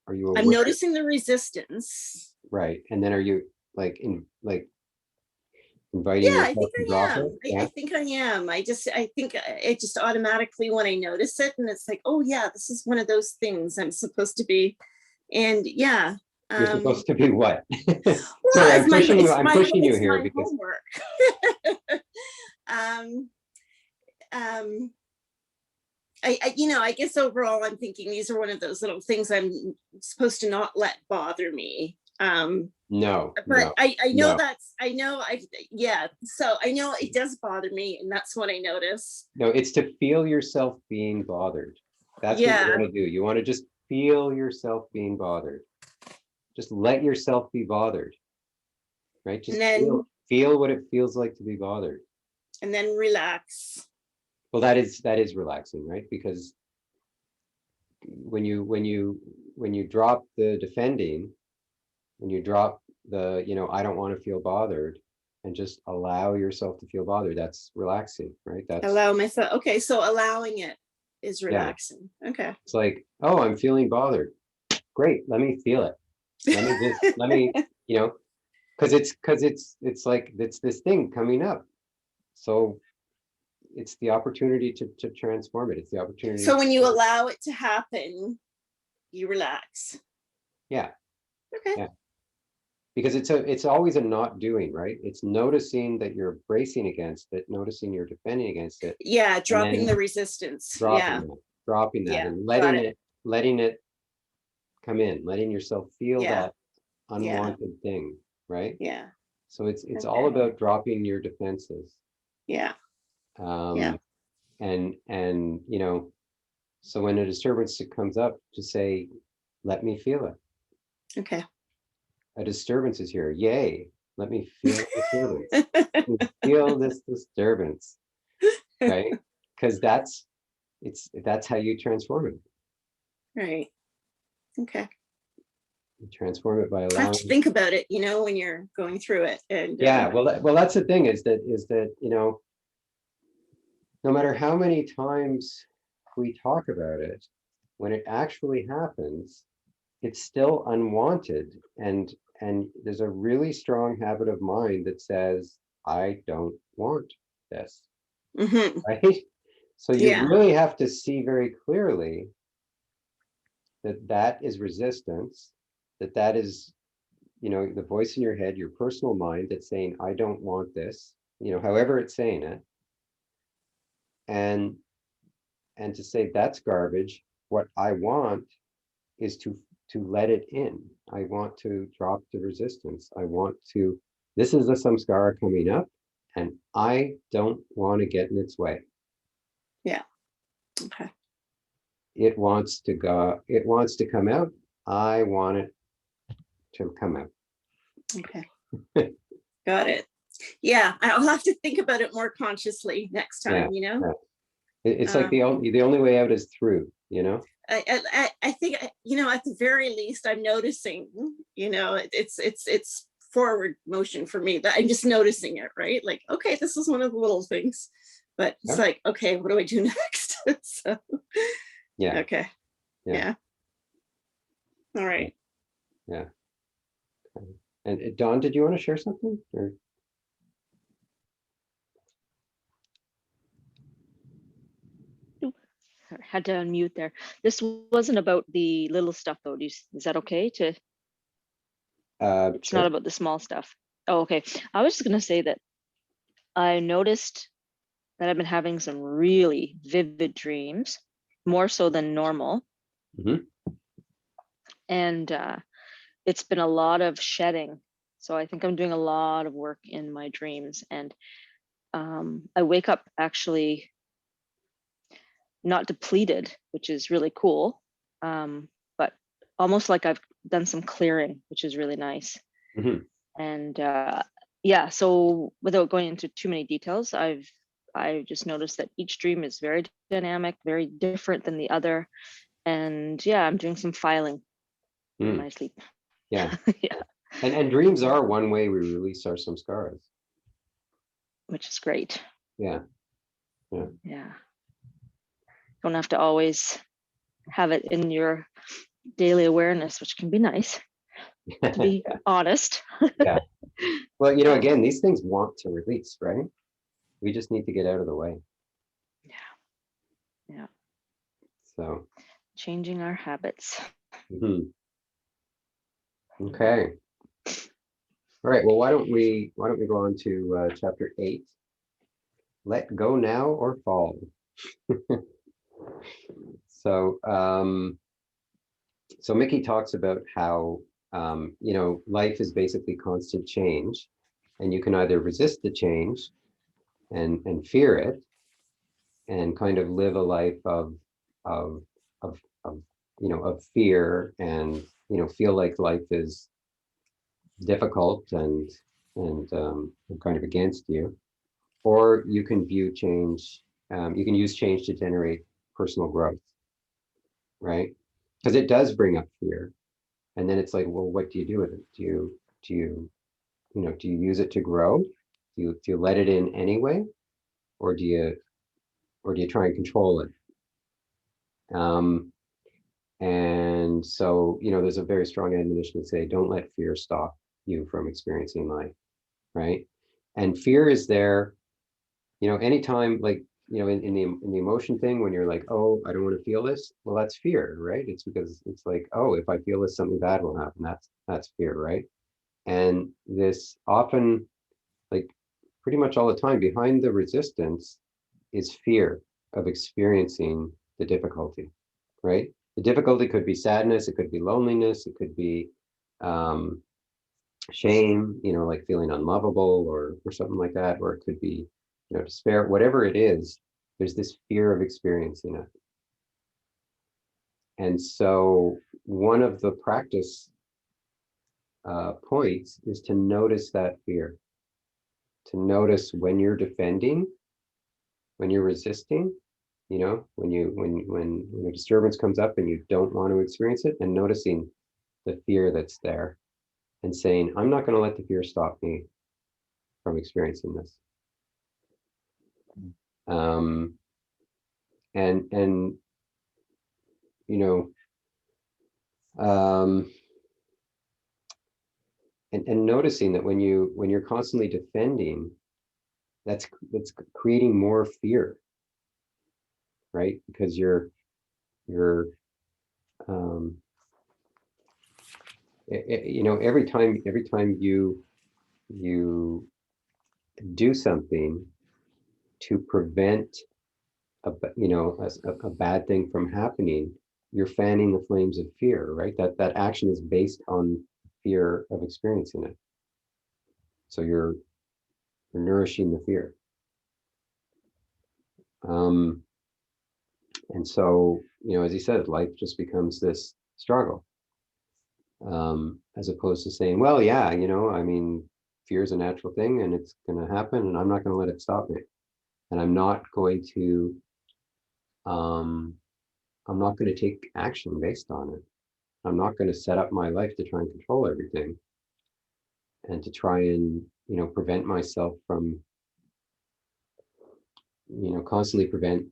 aware? noticing the resistance. Right. And then are you inviting Yeah, I yourself think to I drop am. it? I think I am. I think it just automatically, when I notice it, and it's like, oh yeah, this is one of those things I'm supposed to be. And yeah. You're supposed to be what? Well, Sorry, I'm it's my- pushing you. it's I'm my- pushing you it's here my because homework. I guess overall I'm thinking these are one of those little things I'm supposed to not let bother me. no, But I know no. so I know it does bother me, and that's what I notice. No, it's to feel yourself being bothered. That's what you want to do. You want to just feel yourself being bothered. Just let yourself be bothered, right? Just And then, feel what it feels like to be bothered. And then relax. Well, that is relaxing, right? Because when you drop the defending, when you drop the, I don't want to feel bothered, and just allow yourself to feel bothered, that's relaxing, right? That's allow myself. Okay, so allowing it is relaxing. Yeah. Okay. It's like, oh, I'm feeling bothered. Great, let me feel it. Let me, because it's like it's this thing coming up. So it's the opportunity to transform it. It's the opportunity. So when you allow it to happen, you relax. Yeah. Okay. Yeah. Because it's always a not doing, right? It's noticing that you're bracing against it, noticing you're defending against it. Yeah, dropping the resistance. Dropping that and letting it come in, letting yourself feel that unwanted thing, right? Yeah. So it's all about dropping your defenses. Yeah. And so when a disturbance comes up, to say, let me feel it. Okay. A disturbance is here. Yay. Let me feel the disturbance. Let me feel this disturbance. Right? Because that's how you transform it. Right. Okay. You transform it by allowing. I have to think about it, when you're going through it. And well, that's the thing is that no matter how many times we talk about it, when it actually happens, it's still unwanted, and there's a really strong habit of mind that says, I don't want this. Mm-hmm. Right? So you really have to see very clearly that is resistance, that is, the voice in your head, your personal mind that's saying, I don't want this, however it's saying it. And to say that's garbage. What I want is to let it in. I want to drop the resistance. I want to, this is a samskara coming up, and I don't want to get in its way. Yeah. Okay. It wants to go, it wants to come out. I want it to come out. Okay. Got it. Yeah, I'll have to think about it more consciously next time, Yeah. It's like the only way out is through, I think, at the very least, I'm noticing, it's forward motion for me, that I'm just noticing it, right? Like, okay, this is one of the little things, but it's like, okay, what do I do next? So, yeah. Okay. Yeah. All right. Yeah. And Dawn, did you want to share something? Or? Had to unmute there. This wasn't about the little stuff though. Is that okay to? It's Sure. not about the small stuff. Oh, okay. I was just gonna say that I noticed that I've been having some really vivid dreams, more so than normal. Mm-hmm. And it's been a lot of shedding. So I think I'm doing a lot of work in my dreams. And I wake up actually not depleted, which is really cool, but almost like I've done some clearing, which is really nice. Mm-hmm. And yeah, so without going into too many details, I just noticed that each dream is very dynamic, very different than the other. And yeah, I'm doing some filing in Mm, my sleep. yeah. Yeah, And dreams are one way we release our samskaras. which is great. Yeah. Yeah. Don't have to always have it in your daily awareness, which can be nice, to be honest. Yeah. Well, again, these things want to release, right? We just need to get out of the way. Yeah. So, Changing our habits. mhm. Okay. All right. Well, why don't we go on to chapter 8? Let go now or fall. So, so Mickey talks about how life is basically constant change, and you can either resist the change and fear it, and kind of live a life of of of fear, and feel like life is difficult and kind of against you, or you can view change. You can use change to generate personal growth, right? Because it does bring up fear, and then it's like, well, what do you do with it? Do you use it to grow? Do you let it in anyway, or do you try and control it? And so, there's a very strong admonition to say, don't let fear stop you from experiencing life, right? And fear is there, anytime, like, in the emotion thing, when you're like, oh, I don't want to feel this. Well, that's fear, right? It's because it's like, oh, if I feel this, something bad will happen. That's fear, right? And this often, like, pretty much all the time, behind the resistance is fear of experiencing the difficulty, right? The difficulty could be sadness, it could be loneliness, it could be um, shame, like feeling unlovable or something like that, or it could be, despair, whatever it is, there's this fear of experiencing it. And so one of the practice points is to notice that fear, to notice when you're defending, when you're resisting, when a disturbance comes up and you don't want to experience it, and noticing the fear that's there, and saying, I'm not going to let the fear stop me from experiencing this. Um, and you know, um, and noticing that when you're constantly defending, that's creating more fear, right? Because you're um, every time you do something to prevent a bad thing from happening, you're fanning the flames of fear, right? That action is based on fear of experiencing it. So you're nourishing the fear. And so, as he said, life just becomes this struggle, as opposed to saying, well, yeah, I mean, fear is a natural thing and it's going to happen, and I'm not going to let it stop me. And I'm not going to take action based on it. I'm not going to set up my life to try and control everything, and to try and, prevent myself from, constantly prevent,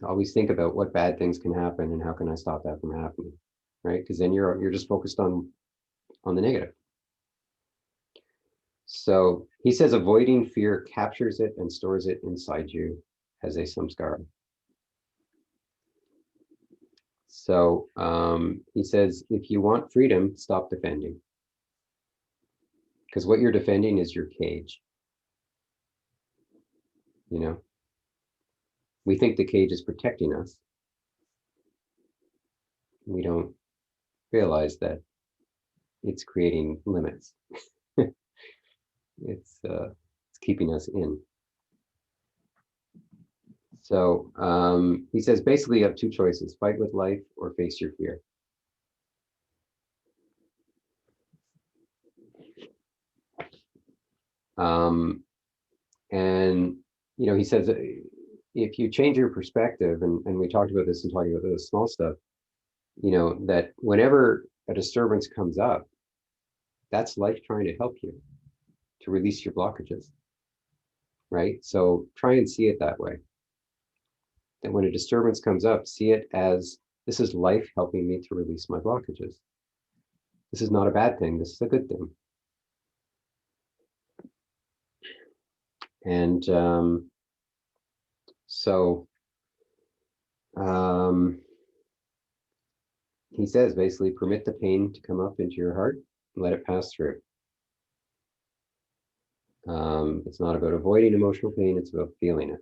always think about what bad things can happen and how can I stop that from happening, right? Because then you're just focused on the negative. So he says, avoiding fear captures it and stores it inside you as a samskara. So he says, if you want freedom, stop defending. Because what you're defending is your cage. We think the cage is protecting us. We don't realize that it's creating limits. It's keeping us in. So he says, basically you have two choices: fight with life or face your fear. And, you know, he says, if you change your perspective, and we talked about this and talking about the small stuff, you know, that whenever a disturbance comes up, that's life trying to help you to release your blockages, right? So try and see it that way. That when a disturbance comes up, see it as, this is life helping me to release my blockages. This is not a bad thing. This is a good thing. And so he says, basically, permit the pain to come up into your heart and let it pass through. It's not about avoiding emotional pain, it's about feeling it.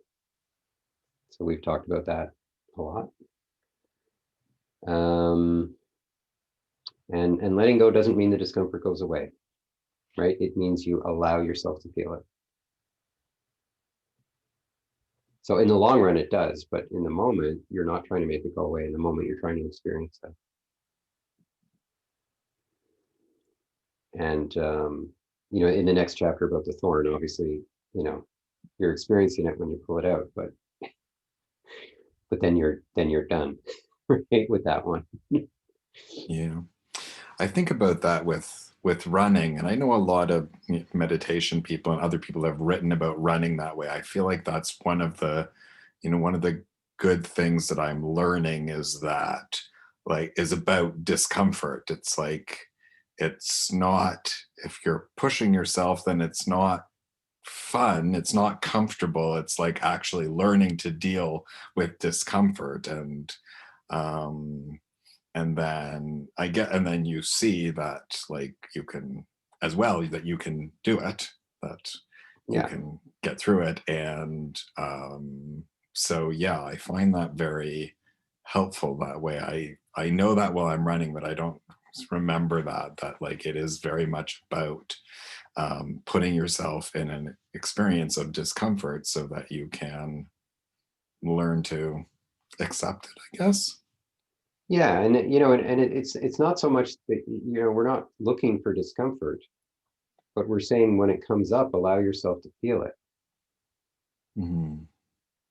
So we've talked about that a lot. And letting go doesn't mean the discomfort goes away, right? It means you allow yourself to feel it. So in the long run, it does, but in the moment, you're not trying to make it go away. In the moment, you're trying to experience that. And, you know, in the next chapter about the thorn, obviously, you know, you're experiencing it when you pull it out, but then you're done, right, with that one. Yeah. I think about that with running, and I know a lot of meditation people and other people have written about running that way. I feel like that's one of the, you know, one of the good things that I'm learning is that, like, is about discomfort. It's like, it's not, if you're pushing yourself, then it's not fun, it's not comfortable. It's like actually learning to deal with discomfort. And then and then you see that, like, you can, as well, that you can do it, that you can get through it. And so yeah, I find that very helpful that way. I know that while I'm running, but I don't remember that like it is very much about putting yourself in an experience of discomfort so that you can learn to accept it, I guess. Yeah, and you know, and it's not so much that, you know, we're not looking for discomfort, but we're saying when it comes up, allow yourself to feel it,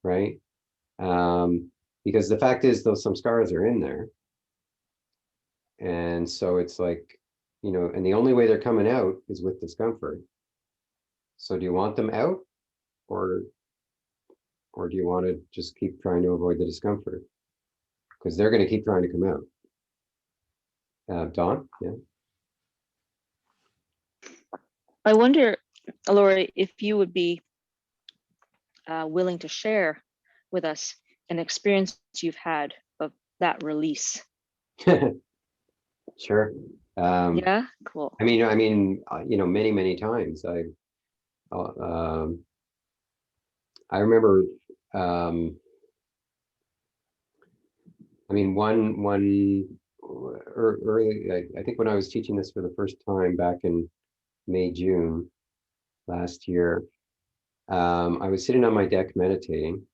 right? Because the fact is, though, some scars are in there, and so it's like, you know, and the only way they're coming out is with discomfort. So do you want them out, or do you want to just keep trying to avoid the discomfort? Because they're going to keep trying to come out. Dawn, yeah. I wonder, Lori, if you would be willing to share with us an experience you've had of that release. Sure. Yeah, cool. I mean, you know, many times. I remember. I mean, early. I think when I was teaching this for the first time back in May, June last year, I was sitting on my deck meditating,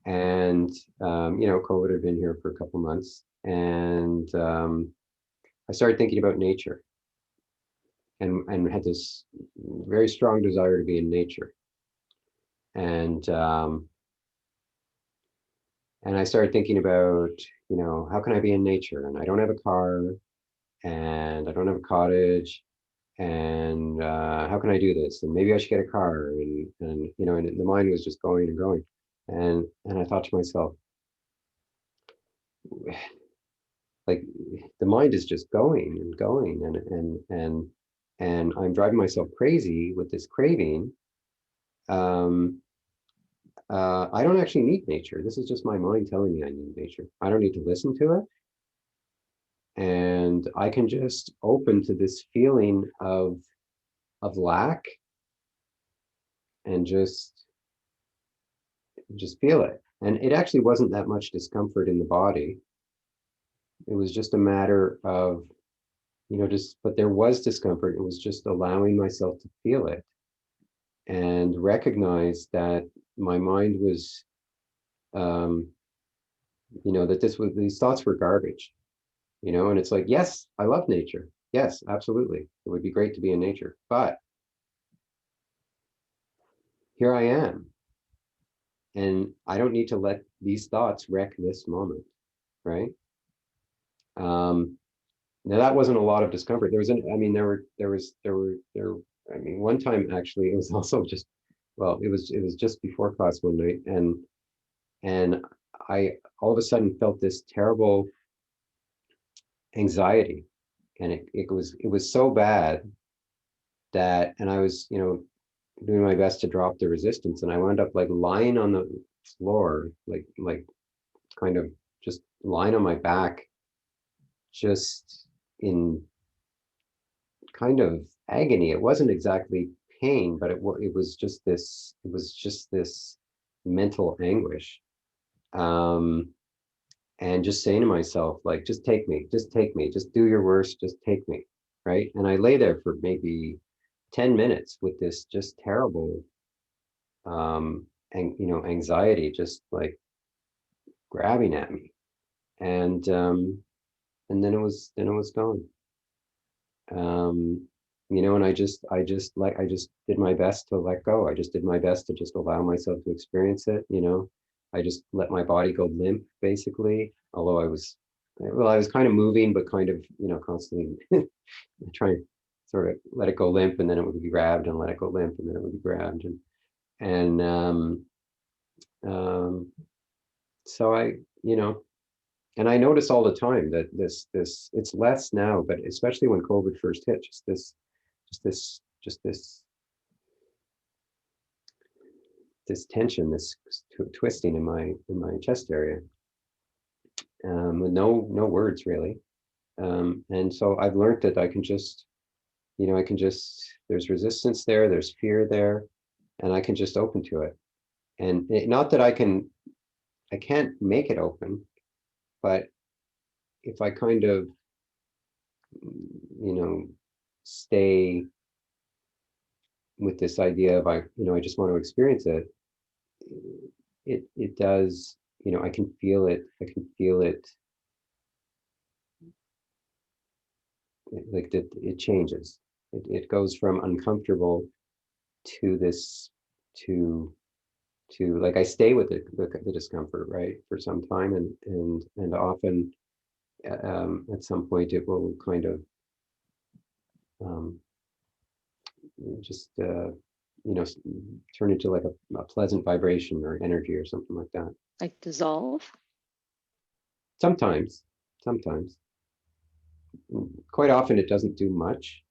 and you know, COVID had been here for a couple months, and I started thinking about nature, and had this very strong desire to be in nature, and I started thinking about, you know, how can I be in nature? And I don't have a car, and I don't have a cottage, and how can I do this? And maybe I should get a car, and you know, and the mind was just going and going, and I thought to myself, like, the mind is just going and going, and I'm driving myself crazy with this craving. I don't actually need nature. This is just my mind telling me I need nature. I don't need to listen to it. And I can just open to this feeling of lack and just feel it. And it actually wasn't that much discomfort in the body. It was just a matter of, you know, but there was discomfort. It was just allowing myself to feel it and recognize that my mind was, you know, that these thoughts were garbage, you know, and it's like, yes, I love nature. Yes, absolutely. It would be great to be in nature, but here I am. And I don't need to let these thoughts wreck this moment, right? Now that wasn't a lot of discomfort. I mean, I mean, one time actually, it was also just, well, it was just before class one night, and I all of a sudden felt this terrible anxiety, and it was so bad that, and I was, doing my best to drop the resistance, and I wound up like lying on the floor, like kind of just lying on my back, just in kind of agony. It wasn't exactly pain, but it was just this mental anguish. And just saying to myself, like, just take me, just do your worst, just take me, right? And I lay there for maybe 10 minutes with this just terrible and anxiety just like grabbing at me. And then it was gone. And I just did my best to let go. I just did my best to just allow myself to experience it. I just let my body go limp, basically. Although I was kind of moving, but kind of, constantly trying to sort of let it go limp, and then it would be grabbed, and let it go limp, and then it would be grabbed, and so and I notice all the time that this it's less now, but especially when COVID first hit, just this tension, this twisting in my chest area, with no words really, and so I've learned that I can just, there's resistance there, there's fear there, and I can just open to it, and not that I can't make it open, but if I kind of, stay with this idea of I just want to experience it, it does, I can feel it, like that it changes. It goes from uncomfortable to this, to like I stay with the discomfort, right, for some time, and often at some point it will kind of just turn into like a pleasant vibration or energy or something like that. Like dissolve? Sometimes. Quite often it doesn't do much.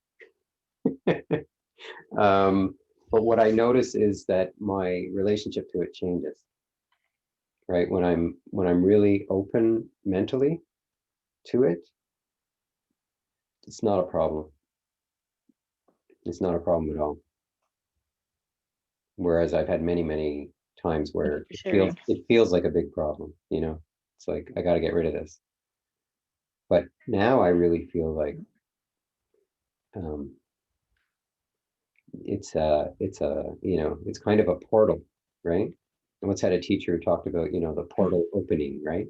But what I notice is that my relationship to it changes, right? When I'm really open mentally to it, it's not a problem. It's not a problem at all. Whereas I've had many times where it feels like a big problem, It's like, I got to get rid of this. But now I really feel like it's kind of a portal, right? I once had a teacher who talked about, the portal opening, right?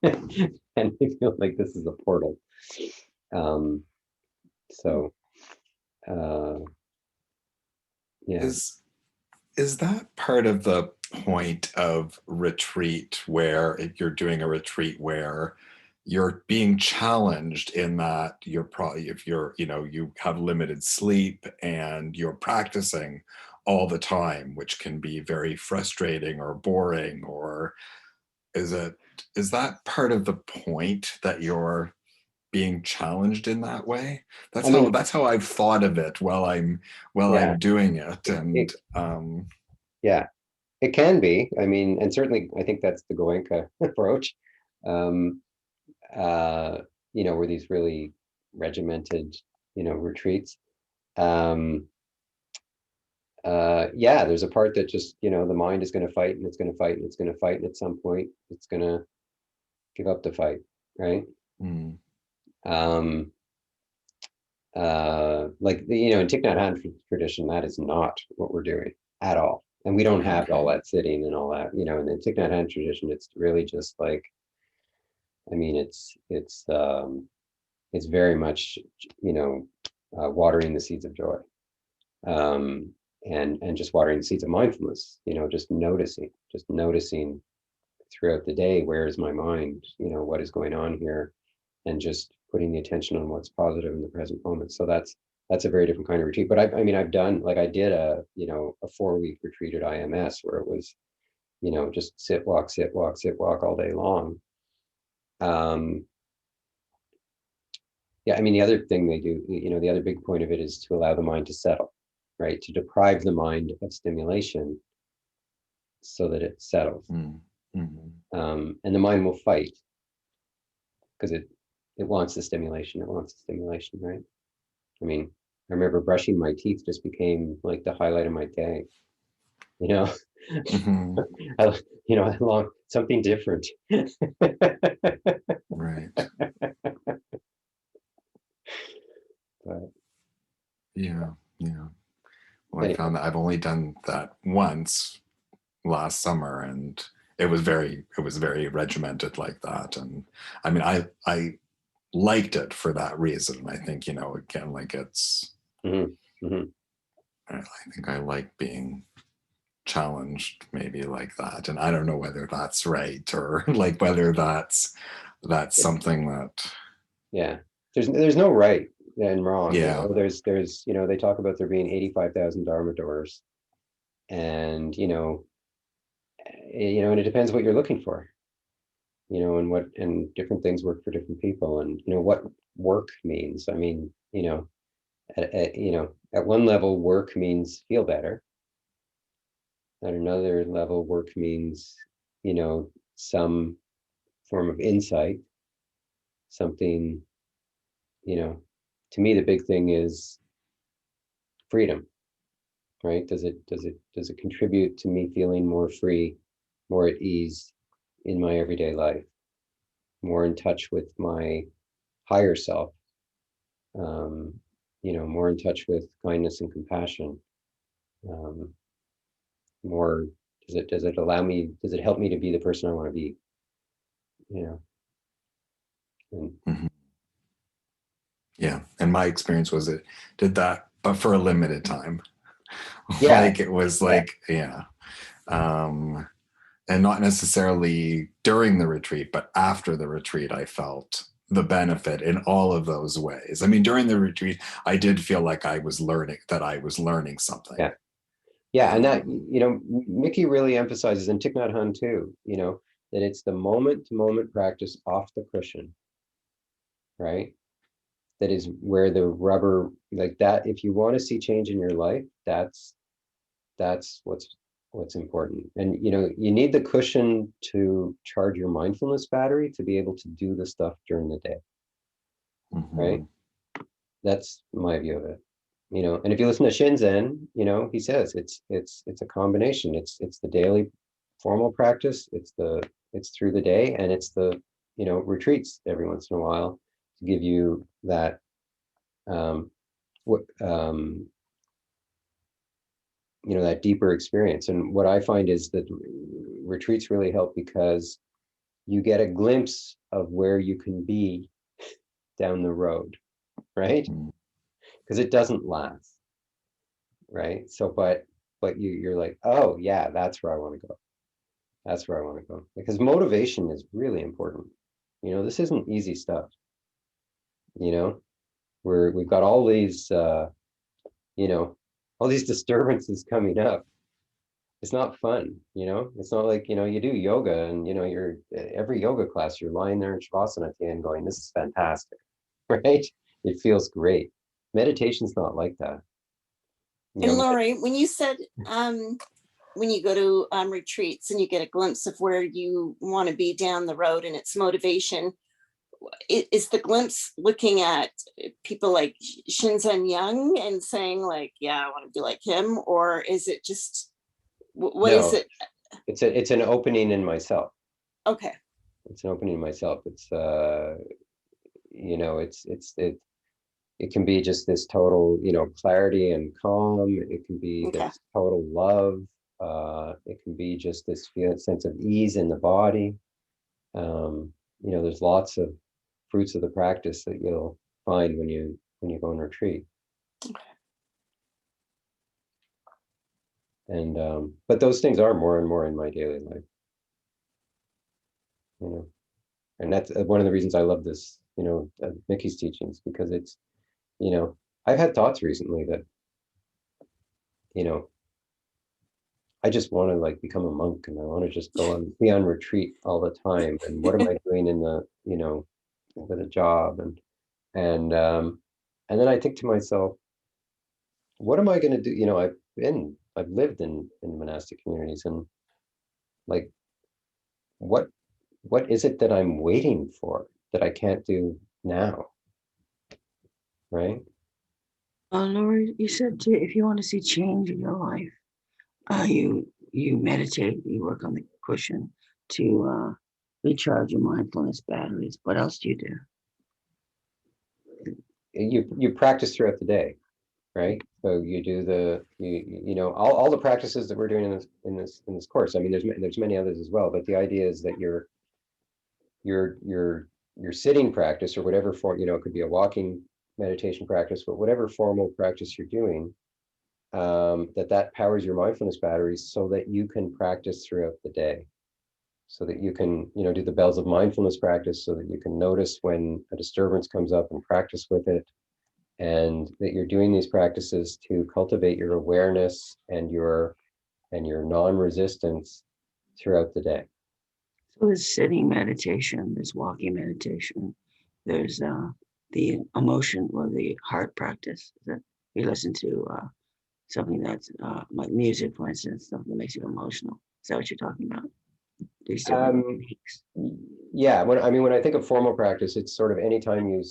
And I feel like this is a portal. So yeah. Is that part of the point of retreat, where if you're doing a retreat where you're being challenged in that you're probably, if you're, you have limited sleep and you're practicing all the time, which can be very frustrating or boring, or is that part of the point that you're being challenged in that way? That's how I've thought of it while I'm doing it. And yeah, it can be. I mean, and certainly I think that's the Goenka approach. Where these really regimented, retreats. There's a part that just, the mind is going to fight, and it's going to fight, and it's going to fight, and at some point it's going to give up the fight, right? Mm. Like in Thich Nhat Hanh tradition, that is not what we're doing at all, and we don't have all that sitting and all that. In the Thich Nhat Hanh tradition, it's really just like, I mean, it's very much, watering the seeds of joy. and just watering the seeds of mindfulness, just noticing throughout the day, where is my mind, what is going on here, and just putting the attention on what's positive in the present moment. So that's a very different kind of retreat. But I mean, I've done, like, I did a 4-week retreat at IMS where it was, just sit, walk, sit, walk, sit, walk all day long. Yeah, I mean, the other thing they do, the other big point of it is to allow the mind to settle, right? To deprive the mind of stimulation so that it settles. And the mind will fight because it wants the stimulation. It wants the stimulation, right? I mean, I remember brushing my teeth just became like the highlight of my day. I long something different. Right. But Yeah. Well, I anyway. found that I've only done that once last summer, and it was very regimented like that. And I mean, I liked it for that reason. I think, again, like it's, I think I like being challenged maybe like that. And I don't know whether that's right, or like whether that's something that, yeah, there's no right and wrong. Yeah. There's they talk about there being 85,000 Dharma doors, and and it depends what you're looking for, and different things work for different people, and what work means. I mean, at one level, work means feel better. At another level, work means some form of insight, something. To me, the big thing is freedom, right? Does it contribute to me feeling more free, more at ease in my everyday life, more in touch with my higher self, more in touch with kindness and compassion, more, does it allow me, does it help me to be the person I want to be, and Yeah. And my experience was it did that, but for a limited time. Yeah. Like it was like, and not necessarily during the retreat, but after the retreat, I felt the benefit in all of those ways. I mean, during the retreat, I did feel like I was learning something. Yeah, and that, Mickey really emphasizes, and Thich Nhat Hanh too, that it's the moment-to-moment practice off the cushion, right? That is where the rubber, like that, if you want to see change in your life, that's what's important. And you need the cushion to charge your mindfulness battery to be able to do the stuff during the day, right? That's my view of it. And if you listen to Shinzen, he says it's a combination. It's the daily formal practice, it's through the day, and it's the retreats every once in a while to give you that that deeper experience. And what I find is that retreats really help because you get a glimpse of where you can be down the road, right? Because it doesn't last, right? So but you're like, oh yeah, that's where I want to go. That's where I want to go. Because motivation is really important. This isn't easy stuff. We've got all these all these disturbances coming up. It's not fun, it's not like, you do yoga and you're every yoga class you're lying there in shavasana at the end going, this is fantastic, right? It feels great. Meditation's not like that. And Laurie, when you said when you go to retreats and you get a glimpse of where you want to be down the road and it's motivation, is the glimpse looking at people like Shinzen Young and saying like, yeah, I want to be like him? Or is it just, what is it? It's an opening in myself. Okay. It's an opening in myself. It's it can be just this total, clarity and calm. It can be this total love. It can be just this sense of ease in the body. There's lots of fruits of the practice that you'll find when you go on retreat. And but those things are more and more in my daily life, you know. And that's one of the reasons I love this, you know, Mickey's teachings, because it's, you know, I've had thoughts recently that, you know, I just want to like become a monk, and I want to just go and be on retreat all the time. And what am I doing in the, you know, with a job? And then I think to myself, what am I going to do? You know, I've lived in monastic communities, and like, what is it that I'm waiting for that I can't do now? Right? Laura, you said if you want to see change in your life, you meditate, you work on the cushion to recharge your mindfulness batteries. What else do you do? You practice throughout the day, right? So you do you know, all the practices that we're doing in this course. I mean, there's many others as well, but the idea is that your sitting practice, or whatever form, you know, it could be a walking meditation practice, but whatever formal practice you're doing, that powers your mindfulness batteries so that you can practice throughout the day, so that you can, you know, do the bells of mindfulness practice, so that you can notice when a disturbance comes up and practice with it, and that you're doing these practices to cultivate your awareness and your non-resistance throughout the day. So there's sitting meditation, there's walking meditation, there's the emotion or the heart practice that you listen to something that's like music, for instance, something that makes you emotional. Is that what you're talking about? These different techniques. Yeah, when I think of formal practice, it's sort of anytime you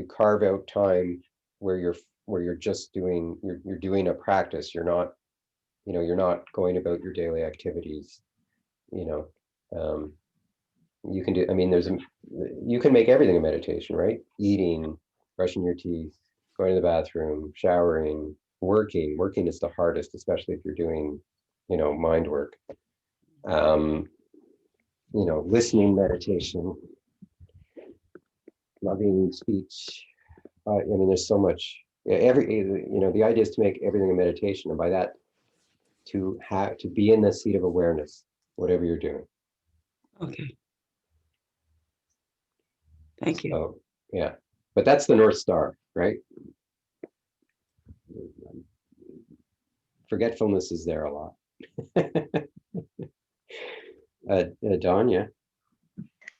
carve out time where you're just doing you're doing a practice. You're not, you know, you're not going about your daily activities, you know. You can do, I mean, you can make everything a meditation, right? Eating, brushing your teeth, going to the bathroom, showering, working is the hardest, especially if you're doing, you know, mind work. You know, listening meditation, loving speech. I mean, there's so much. Yeah, you know, the idea is to make everything a meditation, and by that, to be in the seat of awareness, whatever you're doing. Okay. Thank you. So, yeah, but that's the North Star, right? Forgetfulness is there a lot. Dawn, yeah.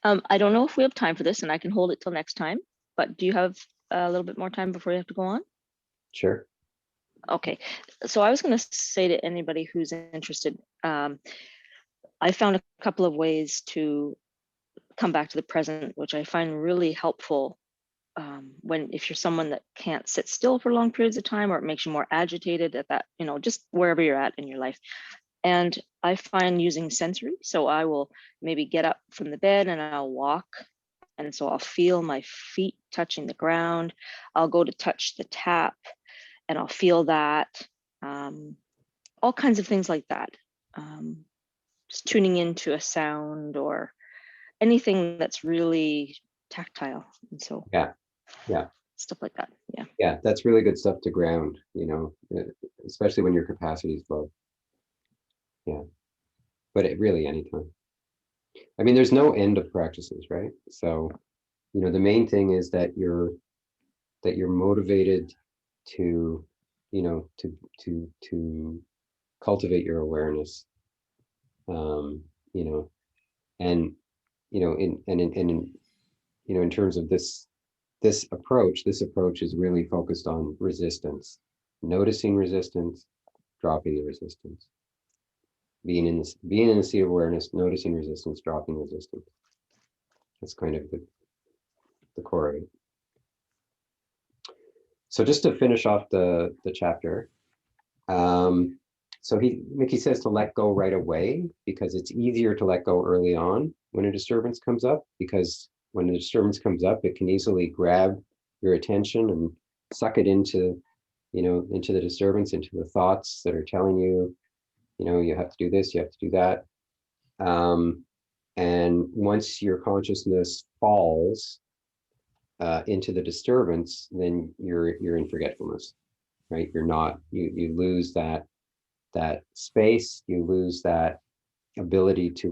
I don't know if we have time for this, and I can hold it till next time, but do you have a little bit more time before you have to go on? Sure. Okay, so I was going to say to anybody who's interested, I found a couple of ways to come back to the present, which I find really helpful if you're someone that can't sit still for long periods of time, or it makes you more agitated at that, you know, just wherever you're at in your life. And I find using sensory, so I will maybe get up from the bed and I'll walk. And so I'll feel my feet touching the ground. I'll go to touch the tap and I'll feel that. All kinds of things like that. Just tuning into a sound or anything that's really tactile. And so Yeah. stuff like that. Yeah. Yeah, that's really good stuff to ground, you know, especially when your capacity is low. Yeah, but really anytime. I mean, there's no end of practices, right? So, you know, the main thing is that you're motivated to, you know, to cultivate your awareness. You know, and you know, you know, in terms of this approach is really focused on resistance, noticing resistance, dropping the resistance, being in the seat of awareness, noticing resistance, dropping resistance. That's kind of the core of it. So just to finish off the chapter, so Mickey says to let go right away, because it's easier to let go early on when a disturbance comes up, because when a disturbance comes up, it can easily grab your attention and suck it into, you know, into the disturbance, into the thoughts that are telling you, you know, you have to do this, you have to do that. And once your consciousness falls into the disturbance, then you're in forgetfulness, right? You're not, you lose that that space, you lose that ability to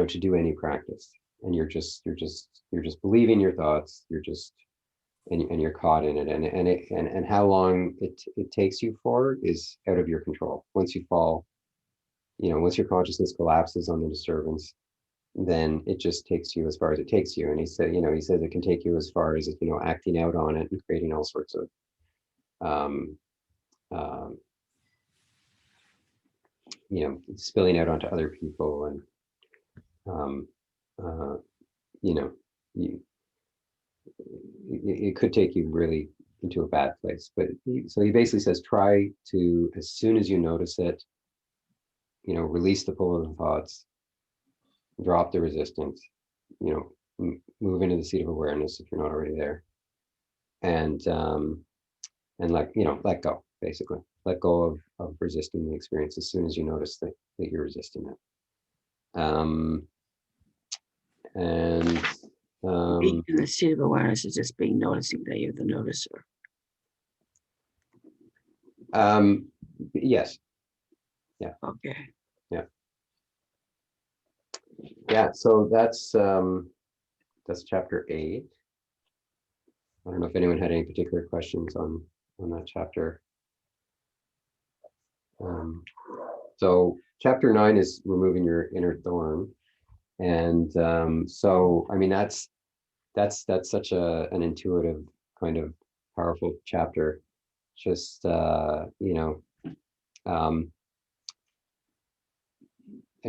to do any practice, and you're just believing your thoughts. You're just and you're caught in it, and how long it takes you for is out of your control. Once you fall, once your consciousness collapses on the disturbance, then it just takes you as far as it takes you. And he said, he says it can take you as far as acting out on it and creating all sorts of spilling out onto other people, and it could take you really into a bad place. But so he basically says, try to, as soon as you notice it, release the pull of the thoughts, drop the resistance, move into the seat of awareness if you're not already there, and let go, basically. Let go of resisting the experience as soon as you notice that you're resisting it. Being in the state of awareness is just being noticing that you're the noticer. Yes. Yeah. Okay. Yeah. So that's chapter 8. I don't know if anyone had any particular questions on that chapter. So chapter 9 is removing your inner thorn, and so I mean that's such an intuitive kind of powerful chapter. Just I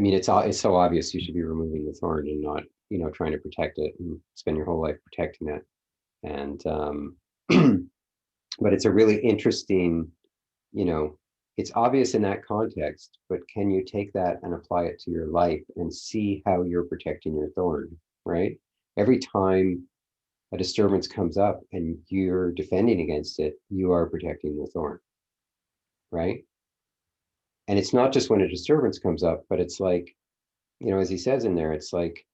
mean, it's so obvious you should be removing the thorn and not trying to protect it and spend your whole life protecting it. And but it's a really interesting, it's obvious in that context, but can you take that and apply it to your life and see how you're protecting your thorn, right? Every time a disturbance comes up and you're defending against it, you are protecting the thorn, right? And it's not just when a disturbance comes up, but it's like, as he says in there, it's like,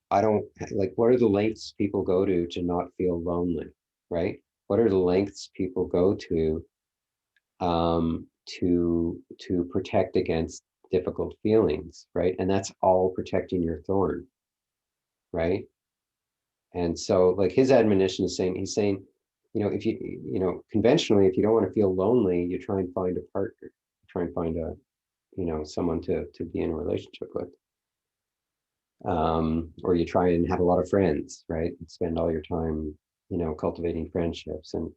I don't like, what are the lengths people go to not feel lonely, right? What are the lengths people go to protect against difficult feelings, right? And that's all protecting your thorn, right? And so, like, his admonition is saying, he's saying, if conventionally, if you don't want to feel lonely, you try and find a partner, try and find someone to be in a relationship with. Or you try and have a lot of friends, right? And spend all your time, cultivating friendships, and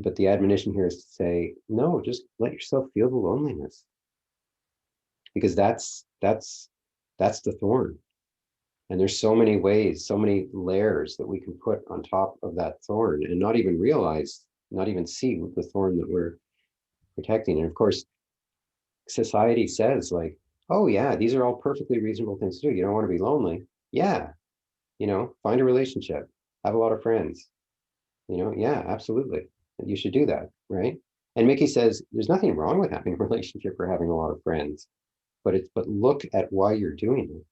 but the admonition here is to say, no, just let yourself feel the loneliness, because that's the thorn. And there's so many ways, so many layers that we can put on top of that thorn and not even realize, not even see the thorn that we're protecting. And of course, society says, like, oh yeah, these are all perfectly reasonable things to do. You don't want to be lonely. Yeah. Find a relationship, have a lot of friends, yeah, absolutely. You should do that. Right. And Mickey says, there's nothing wrong with having a relationship or having a lot of friends, but look at why you're doing it.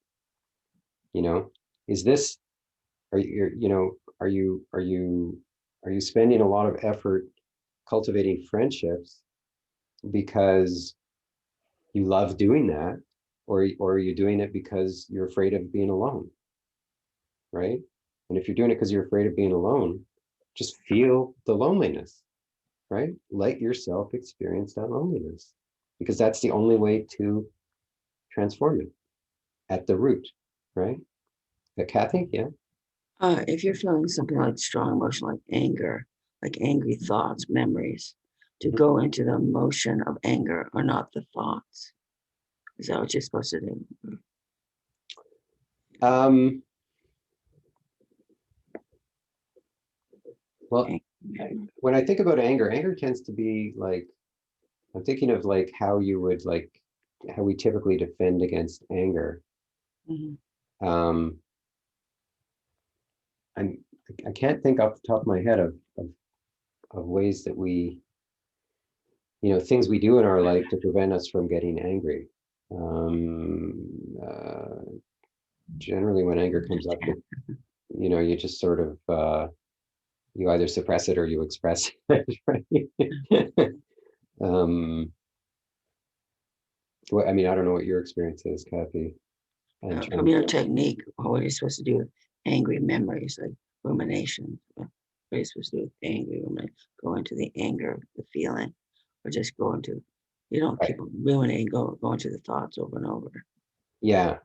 Is this, are you spending a lot of effort cultivating friendships because you love doing that, or are you doing it because you're afraid of being alone, right? And if you're doing it because you're afraid of being alone, just feel the loneliness, right? Let yourself experience that loneliness, because that's the only way to transform it at the root, right? Kathy, yeah. If you're feeling something like strong emotion, like anger, like angry thoughts, memories, to go into the emotion of anger or not the thoughts. Is that what you're supposed to do? Well, when I think about anger tends to be like, I'm thinking of like how we typically defend against anger. Mm-hmm. I can't think off the top of my head of ways that we, things we do in our life to prevent us from getting angry. Generally, when anger comes up, you know, you just sort of you either suppress it or you express it, right? Well, I mean, I don't know what your experience is, Kathy. in From terms your of- technique, what are you supposed to do with angry memories, like rumination? What are you supposed to do with angry rumination? Go into the anger, the feeling, or just go into, you don't Right. keep ruminating, go into the thoughts over and over. Yeah.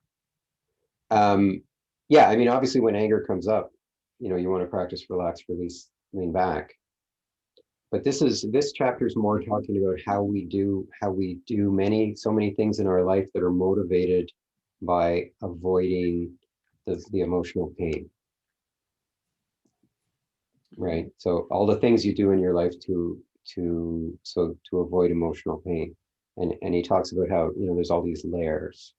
Yeah, I mean, obviously when anger comes up, you know, you want to practice relax, release, lean back. But this chapter is more talking about how we do so many things in our life that are motivated by avoiding the emotional pain. Right. So all the things you do in your life to avoid emotional pain. And he talks about how, you know, there's all these layers.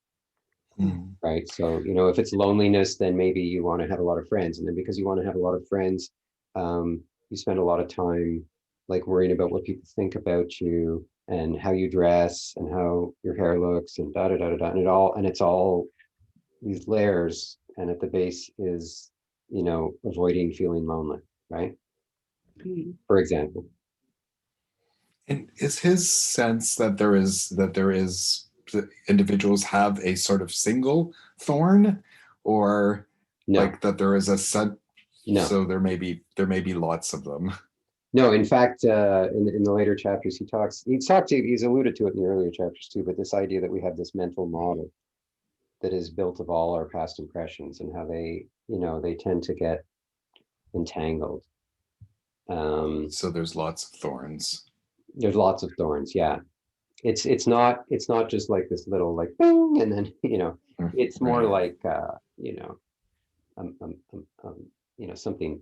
Mm. Right. So, you know, if it's loneliness, then maybe you want to have a lot of friends. And then because you want to have a lot of friends, you spend a lot of time like worrying about what people think about you and how you dress and how your hair looks and da da da da da. And it's all these layers. And at the base is, you know, avoiding feeling lonely, right? For example. And is his sense that there is that individuals have a sort of single thorn, or No. like that there is a set? No. So there may be lots of them. No, in fact, in the later chapters, he's alluded to it in the earlier chapters too, but this idea that we have this mental model that is built of all our past impressions and how they, you know, they tend to get entangled. So there's lots of thorns. There's lots of thorns. Yeah. It's not just like this little like bing, and then, you know, it's more Right. like, you know, you know, something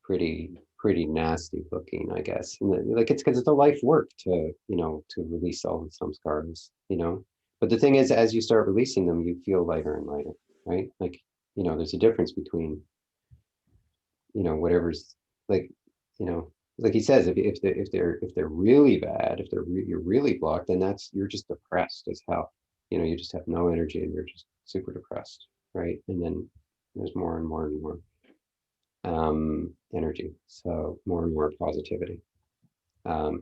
pretty nasty looking, I guess. And like it's because it's a life work to, you know, to release all the samskaras, you know. But the thing is, as you start releasing them, you feel lighter and lighter, right? Like, you know, there's a difference between, you know, whatever's like, you know, like he says, if they're really bad, if you're really blocked, then you're just depressed as hell. You know, you just have no energy and you're just super depressed, right? And then there's more and more and more energy, so more and more positivity,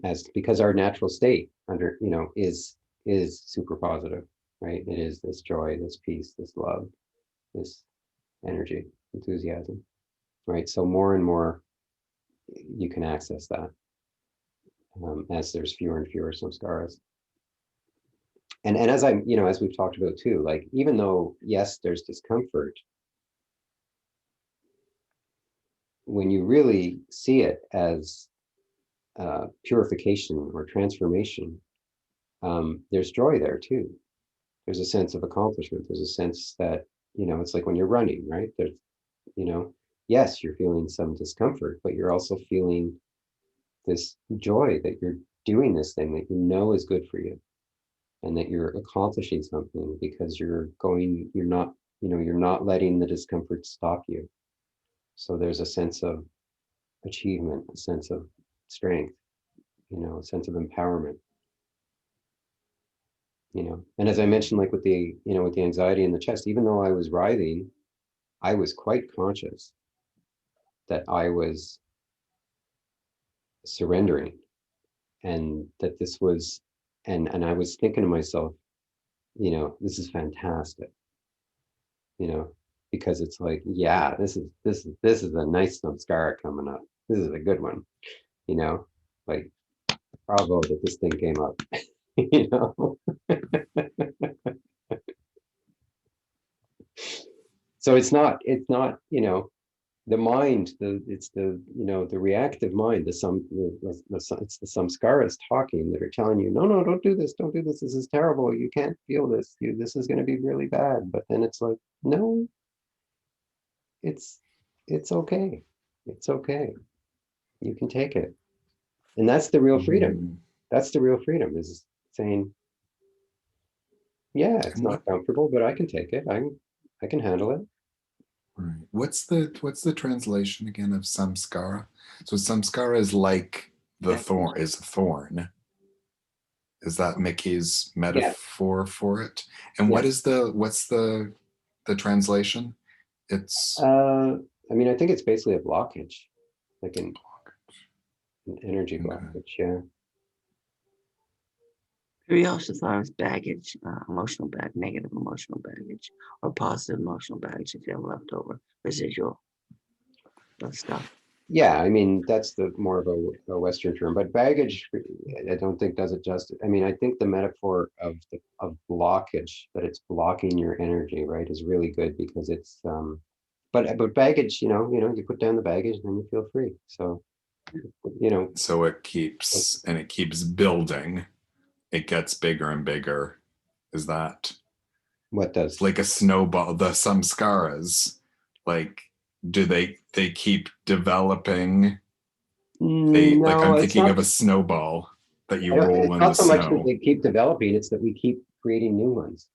as because our natural state under, you know, is super positive, right? It is this joy, this peace, this love, this energy, enthusiasm, right? So more and more you can access that, as there's fewer and fewer samskaras. And as I'm, you know, as we've talked about too, like even though yes, there's discomfort, when you really see it as purification or transformation, there's joy there too. There's a sense of accomplishment. There's a sense that, you know, it's like when you're running, right? There's, you know, yes, you're feeling some discomfort, but you're also feeling this joy that you're doing this thing that you know is good for you, and that you're accomplishing something because you're not, you know, you're not letting the discomfort stop you. So there's a sense of achievement, a sense of strength, you know, a sense of empowerment. You know, and as I mentioned, like with the, you know, with the anxiety in the chest, even though I was writhing, I was quite conscious that I was surrendering, and that this was, and I was thinking to myself, you know, this is fantastic, you know, because it's like, yeah, this is a nice samskara coming up. This is a good one, you know, like bravo that this thing came up, you know. So it's not, you know, the mind, it's the, you know, the reactive mind, it's the samskaras talking that are telling you, no, don't do this, this is terrible, you can't feel this, this is going to be really bad. But then it's like, no, it's okay, it's okay, you can take it. And that's the real freedom. Mhm. That's the real freedom, is saying, yeah, it's And not comfortable, but I can take it, I can handle it. right. What's the translation again of samskara? So samskara is like the thorn, is a thorn. Is that Mickey's metaphor for it? And Yeah. what's the translation? It's I mean, I think it's basically a blockage, like an energy Okay. blockage. Yeah. We also thought it was baggage, emotional negative emotional baggage, or positive emotional baggage if you have leftover residual stuff. Yeah, I mean, that's the more of a Western term, but baggage, I don't think does it justice. I mean, I think the metaphor of blockage, that it's blocking your energy, right, is really good because it's but baggage, you put down the baggage and then you feel free. So, so it keeps building. It gets bigger and bigger. Is that what does? It's like a snowball. The samskaras, like, do they keep developing? Like, I'm No, it's thinking not. of a snowball that you I don't, roll it's in not the so much that snow. they keep developing, it's that we keep creating new ones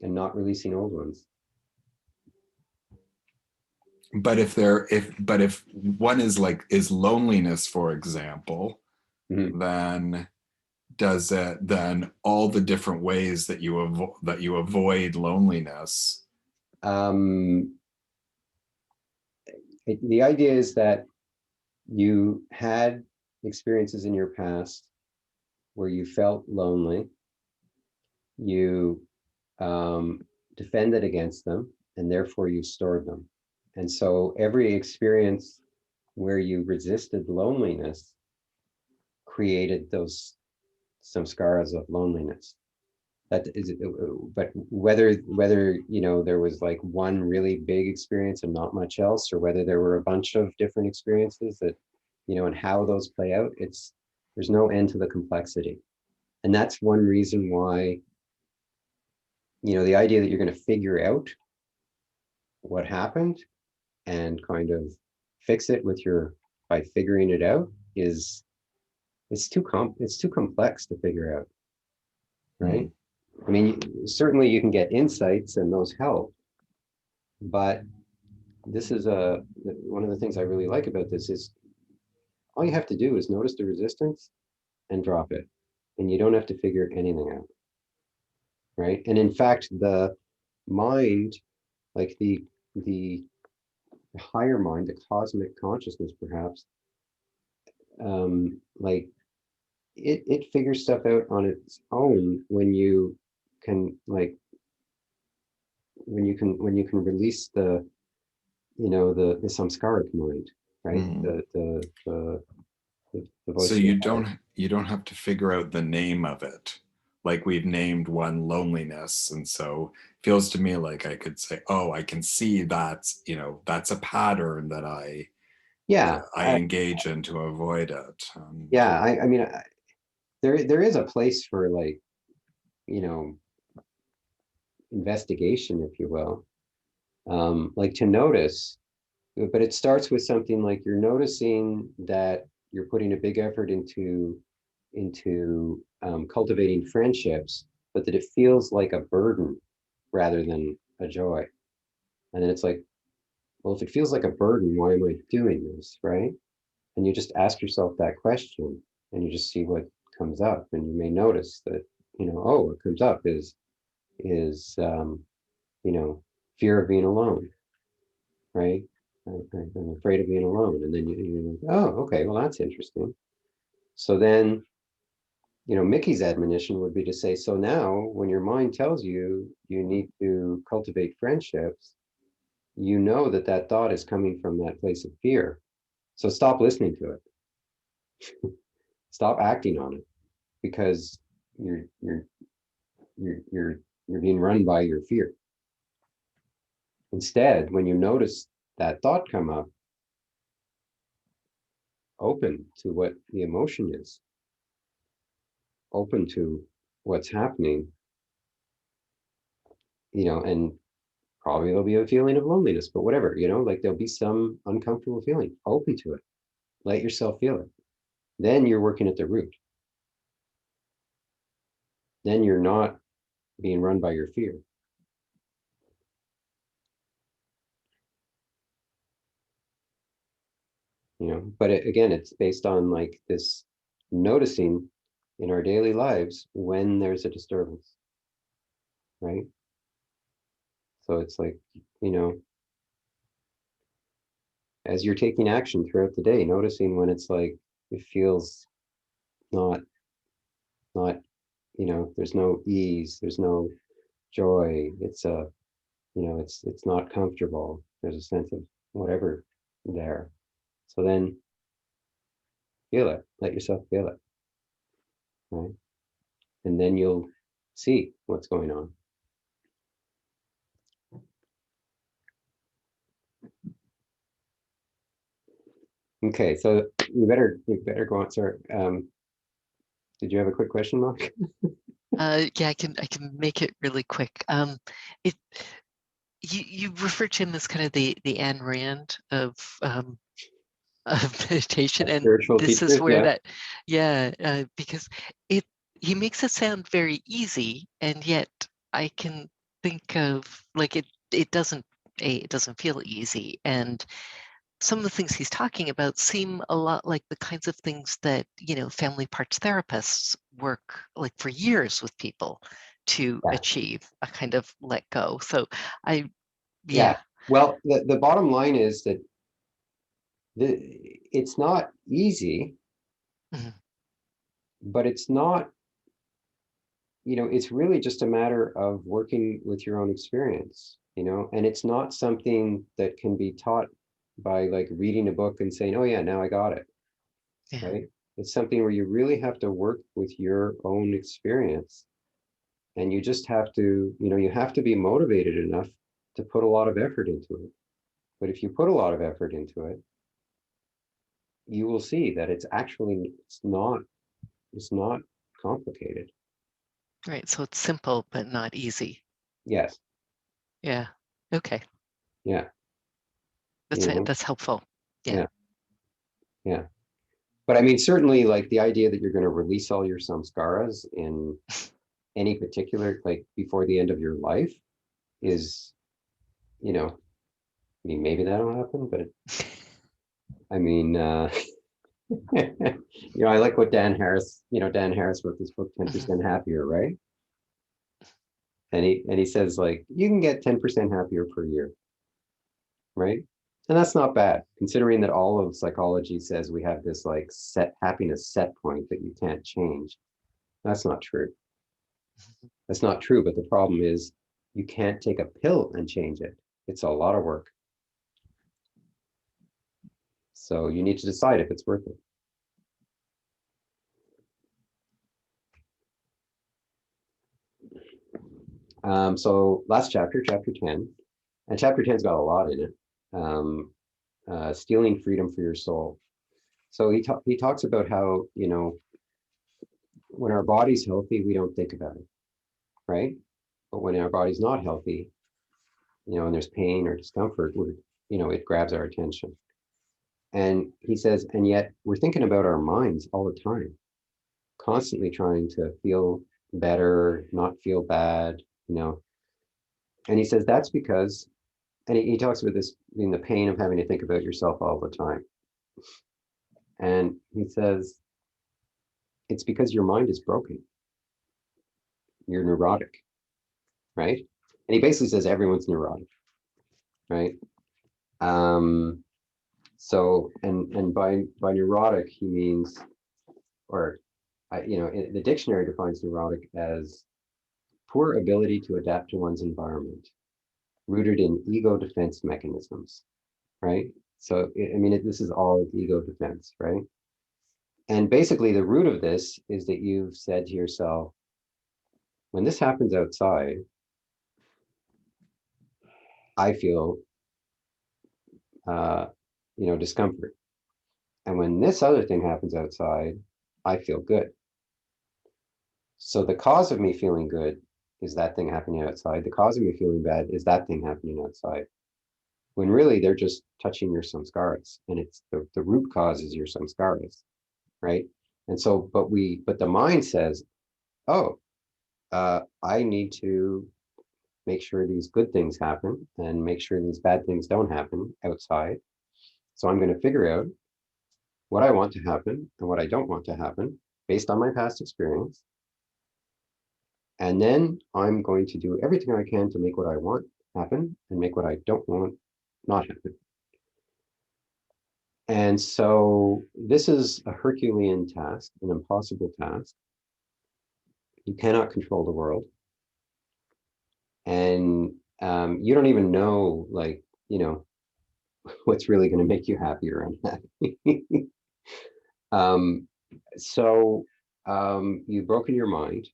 and not releasing old ones. But if one is loneliness, for example, Mhm. then all the different ways that you avoid loneliness. The idea is that you had experiences in your past where you felt lonely, you defended against them, and therefore you stored them. And so every experience where you resisted loneliness created those samskaras of loneliness. That is, but whether there was like one really big experience and not much else, or whether there were a bunch of different experiences that, and how those play out, there's no end to the complexity. And that's one reason why, the idea that you're going to figure out what happened and kind of fix it by figuring it out it's too complex to figure out, right? I mean, certainly you can get insights and those help, but this is one of the things I really like about this is all you have to do is notice the resistance and drop it, and you don't have to figure anything out, right? And in fact, the mind, like the higher mind, the cosmic consciousness, perhaps, like it figures stuff out on its own when you can release the samskaric mind, right? The voice So of you the heart. don't have to figure out the name of it. Like, we've named one loneliness, and so it feels to me like I could say, oh, I can see that's a pattern that I Yeah, engage in to avoid it. yeah. I mean, there is a place for investigation, if you will, like to notice. But it starts with something like you're noticing that you're putting a big effort into cultivating friendships, but that it feels like a burden rather than a joy. And then it's like, well, if it feels like a burden, why am I doing this, right? And you just ask yourself that question, and you just see what comes up, and you may notice that oh, what comes up is fear of being alone, right? I'm afraid of being alone. And then you're like, oh, okay, well, that's interesting. So then, Mickey's admonition would be to say, so now when your mind tells you you need to cultivate friendships, you know that thought is coming from that place of fear. So stop listening to it. Stop acting on it, because you're being run by your fear. Instead, when you notice that thought come up, open to what the emotion is, open to what's happening, and probably there'll be a feeling of loneliness, but whatever, like there'll be some uncomfortable feeling. Open to it. Let yourself feel it. Then you're working at the root. Then you're not being run by your fear. But again, it's based on like this noticing in our daily lives when there's a disturbance, right? So it's like you know, as you're taking action throughout the day, noticing when it's like, it feels not, there's no ease, there's no joy. It's it's not comfortable. There's a sense of whatever there. So then feel it, let yourself feel it, right? And then you'll see what's going on. Okay, so we better go on. Sorry. Did you have a quick question, Mark? Yeah, I can make it really quick. It you refer to him as kind of the Ayn Rand of meditation, and Spiritual this teachers, is where yeah. because he makes it sound very easy, and yet I can think of like it doesn't feel easy, and some of the things he's talking about seem a lot like the kinds of things that family parts therapists work like for years with people to Yeah. achieve a kind of let go. So Yeah. Well, the bottom line is that it's not easy, Mhm. but it's not, it's really just a matter of working with your own experience, and it's not something that can be taught by like reading a book and saying, oh yeah, now I got it, Yeah. right? It's something where you really have to work with your own experience, and you just have to, you have to be motivated enough to put a lot of effort into it. But if you put a lot of effort into it, you will see that it's not complicated. Right. So it's simple but not easy. Yes. Yeah. Okay. Yeah. That's helpful. Yeah. Yeah. But I mean, certainly, like the idea that you're going to release all your samskaras in any particular, like before the end of your life, is, I mean, maybe that'll happen, but I mean, I like what Dan Harris wrote this book, 10% Happier, right? And he says, like, you can get 10% happier per year, right? And that's not bad, considering that all of psychology says we have this like happiness set point that you can't change. That's not true. That's not true. But the problem is you can't take a pill and change it. It's a lot of work. So you need to decide if it's worth it. So last chapter, chapter 10, and chapter 10's got a lot in it. Stealing freedom for your soul. So he talks about how, when our body's healthy, we don't think about it, right? But when our body's not healthy, and there's pain or discomfort, it grabs our attention. And he says, and yet we're thinking about our minds all the time, constantly trying to feel better, not feel bad, And he says that's because, and he talks about this being the pain of having to think about yourself all the time. And he says, it's because your mind is broken. You're neurotic, right? And he basically says everyone's neurotic, right? So, and by neurotic, he means, or, the dictionary defines neurotic as poor ability to adapt to one's environment, rooted in ego defense mechanisms, right? So, this is all ego defense, right? And basically, the root of this is that you've said to yourself, when this happens outside, I feel, discomfort. And when this other thing happens outside, I feel good. So the cause of me feeling good is that thing happening outside. The cause of me feeling bad is that thing happening outside. When really they're just touching your samskaras, and it's the root cause is your samskaras, right? And so, but the mind says, oh, I need to make sure these good things happen and make sure these bad things don't happen outside. So I'm going to figure out what I want to happen and what I don't want to happen based on my past experience. And then I'm going to do everything I can to make what I want happen and make what I don't want not happen. And so this is a Herculean task, an impossible task. You cannot control the world. And you don't even know, like, you know, what's really going to make you happy or unhappy. So you've broken your mind,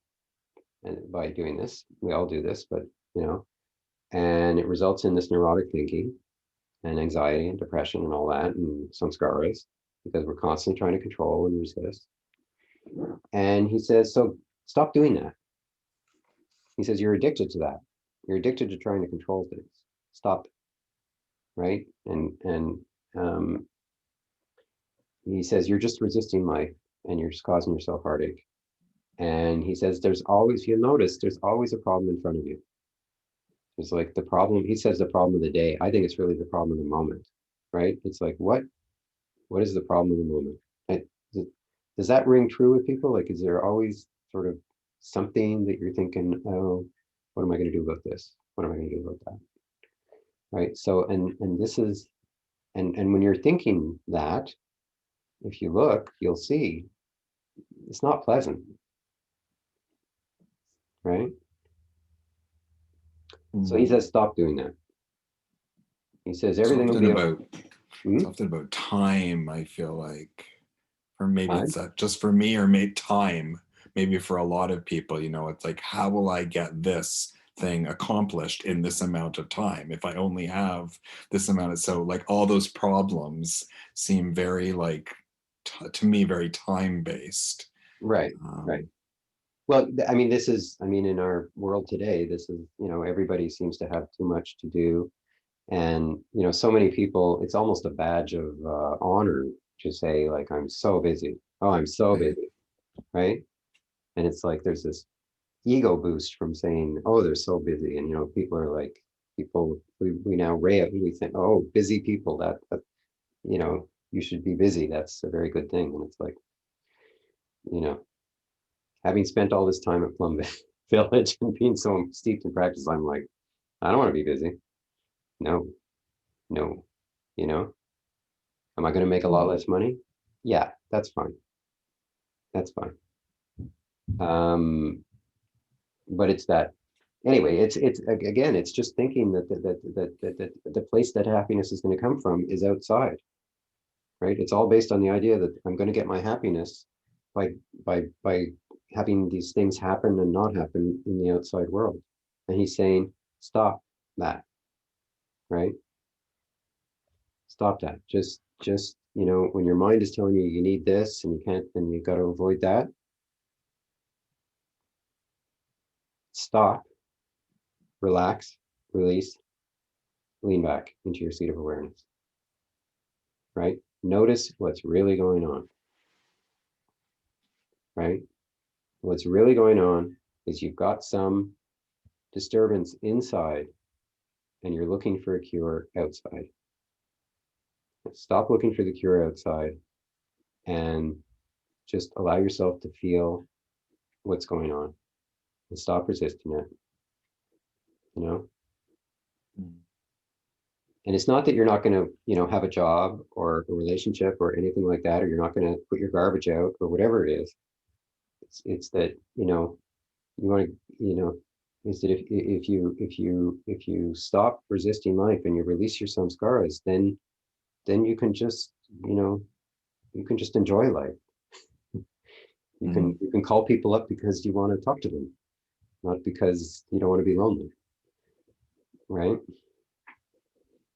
and by doing this, we all do this, but you know, and it results in this neurotic thinking and anxiety and depression and all that, and samskaras, because we're constantly trying to control and resist. And he says, so stop doing that. He says, you're addicted to that. You're addicted to trying to control things. Stop. Right? And he says, you're just resisting life and you're just causing yourself heartache. And he says, there's always, you'll notice, there's always a problem in front of you. It's like the problem, he says the problem of the day. I think it's really the problem of the moment, right? It's like, what is the problem of the moment? Does that ring true with people? Like, is there always sort of something that you're thinking, oh, what am I going to do about this? What am I going to do about that? Right. So, and this is, and when you're thinking that, if you look, you'll see it's not pleasant. Right. So he says, stop doing that. He says everything will be about, it's often about time, I feel like. Or maybe Time? it's just for me, or maybe time, maybe for a lot of people, you know, it's like, how will I get this thing accomplished in this amount of time if I only have this amount of, so like all those problems seem very like to me very time based. Right. Right. Well, I mean, this is, I mean, in our world today, this is, you know, everybody seems to have too much to do. And, you know, so many people, it's almost a badge of honor to say, like, I'm so busy. Oh, I'm so busy. Right. And it's like there's this ego boost from saying, oh, they're so busy. And, you know, people are like, people, we now rave, we think, oh, busy people, that, you know, you should be busy. That's a very good thing. And it's like, you know, having spent all this time at Plum Village and being so steeped in practice, I'm like, I don't want to be busy. No, no, you know, am I going to make a lot less money? Yeah, that's fine. That's fine. But it's that, anyway, it's again, it's just thinking that the place that happiness is going to come from is outside, right? It's all based on the idea that I'm going to get my happiness by having these things happen and not happen in the outside world. And he's saying, stop that, right? Stop that. Just, you know, when your mind is telling you need this and you can't, and you got to avoid that, stop, relax, release, lean back into your seat of awareness, right? Notice what's really going on, right? What's really going on is you've got some disturbance inside and you're looking for a cure outside. Stop looking for the cure outside and just allow yourself to feel what's going on and stop resisting it, you know? And it's not that you're not going to, you know, have a job or a relationship or anything like that, or you're not going to put your garbage out or whatever it is. It's that, you know, you want to, you know, is that if you stop resisting life and you release your samskaras, then you can just, you know, you can just enjoy life. You can call people up because you want to talk to them, not because you don't want to be lonely, right?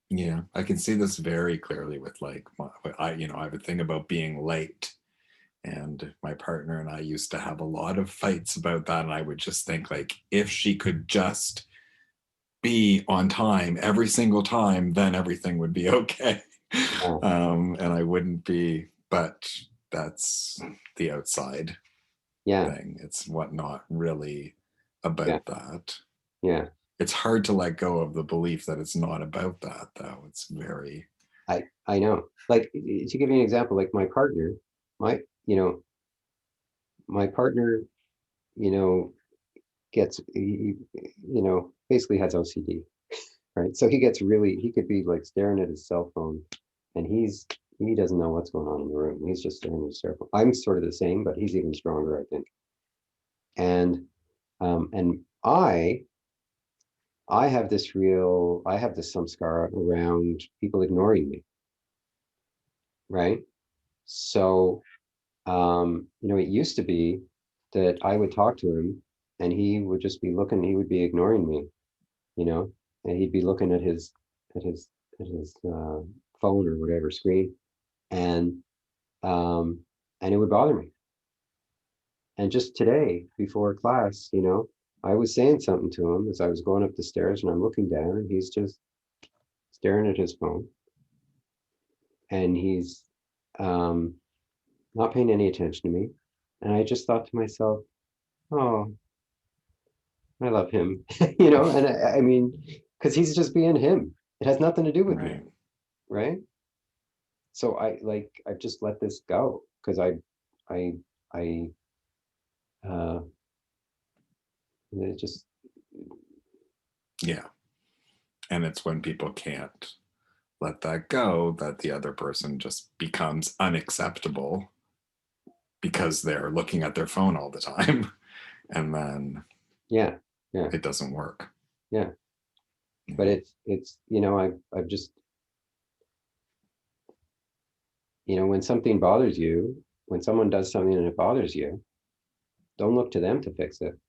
Yeah, I can see this very clearly with like I have a thing about being late, and my partner and I used to have a lot of fights about that, and I would just think like, if she could just be on time every single time, then everything would be okay. And I wouldn't be, but that's the outside thing. It's what not really about that. Yeah. It's hard to let go of the belief that it's not about that, though. It's very. I know. Like, to give you an example, like my partner, my partner, you know, gets, you know, basically has OCD. right? So he gets really, he could be like staring at his cell phone, and he doesn't know what's going on in the room. He's just staring at his cell phone. I'm sort of the same, but he's even stronger, I think. And I have this samskara around people ignoring me, right? So, it used to be that I would talk to him and he would just be looking, he would be ignoring me, and he'd be looking at his phone or whatever screen, and it would bother me. And just today, before class, I was saying something to him as I was going up the stairs, and I'm looking down, and he's just staring at his phone, and he's not paying any attention to me. And I just thought to myself, oh, I love him, and I mean, because he's just being him. It has nothing to do with me, right? So I've just let this go, because it just, Yeah. And it's when people can't let that go that the other person just becomes unacceptable because they're looking at their phone all the time. And then it doesn't work. Yeah. But it's I've just, when something bothers you, when someone does something and it bothers you, don't look to them to fix it.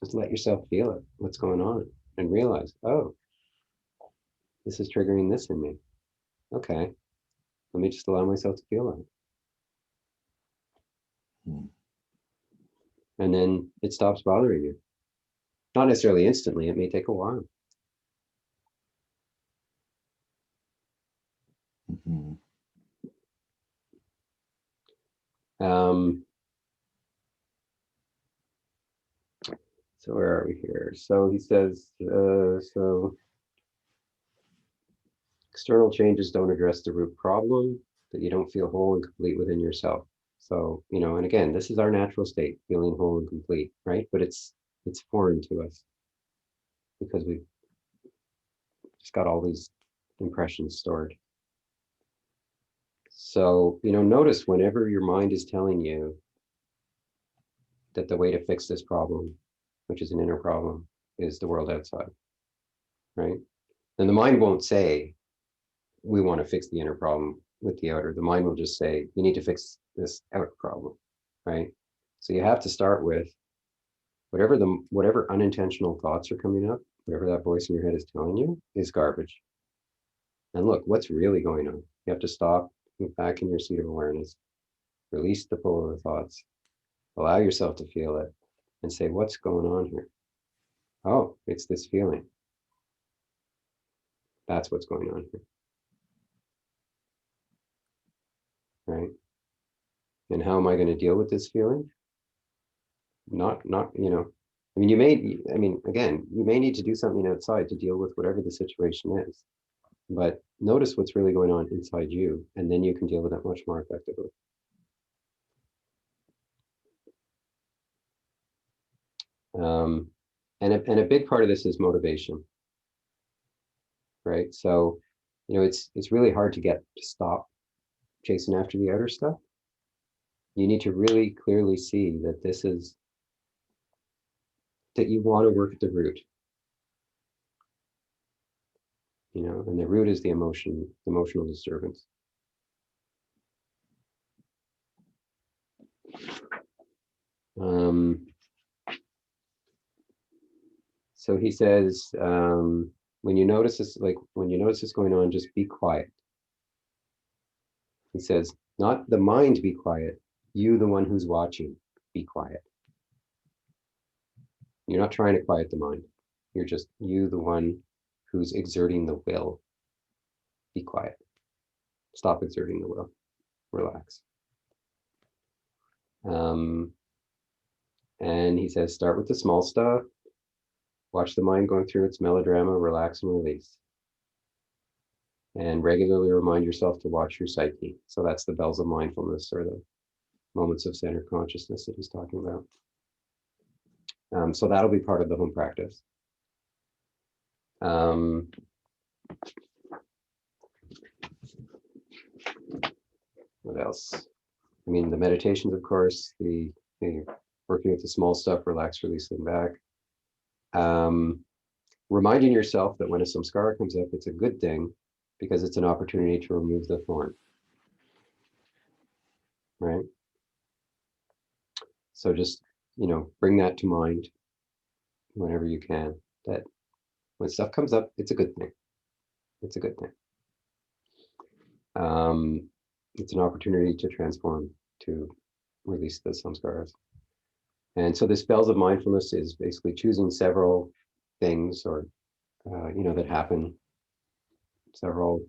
Just let yourself feel it, what's going on, and realize, oh, this is triggering this in me. Okay, let me just allow myself to feel that. And then it stops bothering you. Not necessarily instantly, it may take a while. Mm-hmm. So where are we here? So he says, so external changes don't address the root problem, that you don't feel whole and complete within yourself. So, and again, this is our natural state, feeling whole and complete, right? But it's foreign to us because we've just got all these impressions stored. So, notice whenever your mind is telling you that the way to fix this problem, which is an inner problem, is the world outside, right? And the mind won't say, we want to fix the inner problem with the outer. The mind will just say, you need to fix this outer problem, right? So you have to start with whatever unintentional thoughts are coming up, whatever that voice in your head is telling you is garbage. And look, what's really going on? You have to stop, move back in your seat of awareness, release the pull of the thoughts, allow yourself to feel it, and say, what's going on here? Oh, it's this feeling. That's what's going on here. Right? And how am I going to deal with this feeling? Not, I mean, again, you may need to do something outside to deal with whatever the situation is, but notice what's really going on inside you, and then you can deal with it much more effectively. And a big part of this is motivation, right? So, it's really hard to get to stop chasing after the outer stuff. You need to really clearly see that that you want to work at the root, and the root is the emotional disturbance. So he says, when you notice this going on, just be quiet. He says, not the mind be quiet, you, the one who's watching, be quiet. You're not trying to quiet the mind. You're just you, the one who's exerting the will. Be quiet. Stop exerting the will. Relax. And he says, start with the small stuff. Watch the mind going through its melodrama, relax and release. And regularly remind yourself to watch your psyche. So that's the bells of mindfulness, or the moments of centered consciousness that he's talking about. So that'll be part of the home practice. Um, what else? I mean, the meditations, of course, the working with the small stuff, relax, release, lean back. Reminding yourself that when a samskara comes up, it's a good thing because it's an opportunity to remove the thorn. Right? So just, bring that to mind whenever you can, that when stuff comes up, it's a good thing. It's a good thing. It's an opportunity to transform, to release the samskaras. And so the spells of mindfulness is basically choosing several things or, that happen, several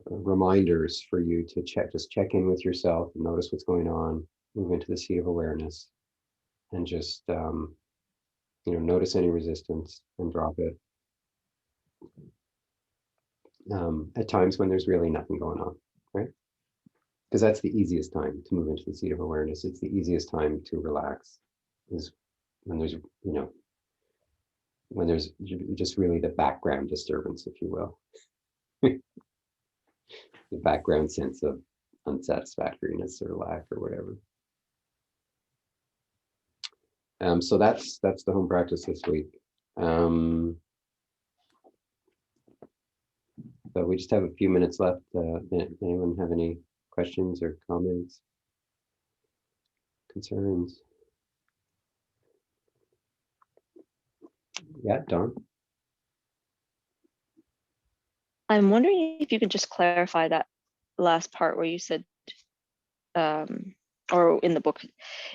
reminders for you to just check in with yourself and notice what's going on, move into the sea of awareness, and just, notice any resistance and drop it. At times when there's really nothing going on, right? Because that's the easiest time to move into the seat of awareness. It's the easiest time to relax, is when there's, when there's just really the background disturbance, if you will. The background sense of unsatisfactoriness or lack or whatever. So that's the home practice this week. But we just have a few minutes left. Anyone have any questions or comments, concerns? Yeah, Dawn. I'm wondering if you could just clarify that last part where you said, or in the book, it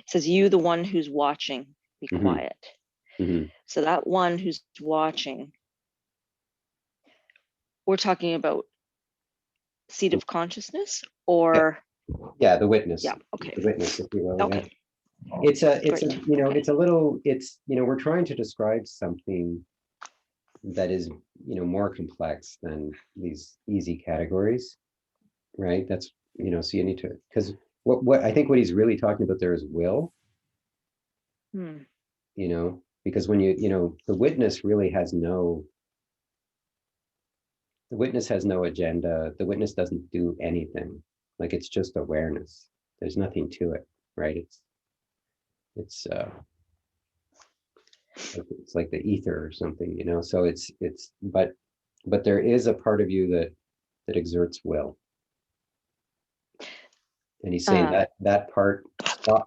says, you, the one who's watching, be quiet. So that one who's watching, we're talking about seat of consciousness, or? Yeah, the witness. Yeah, okay. The witness, if you will. Okay. Yeah. It's a little, we're trying to describe something that is, more complex than these easy categories, right? That's, so you need to, because what I think what he's really talking about there is will, because when the witness really has no, agenda. The witness doesn't do anything. Like, it's just awareness. There's nothing to it, right? It's like the ether or something, so but there is a part of you that exerts will, and he's saying that part,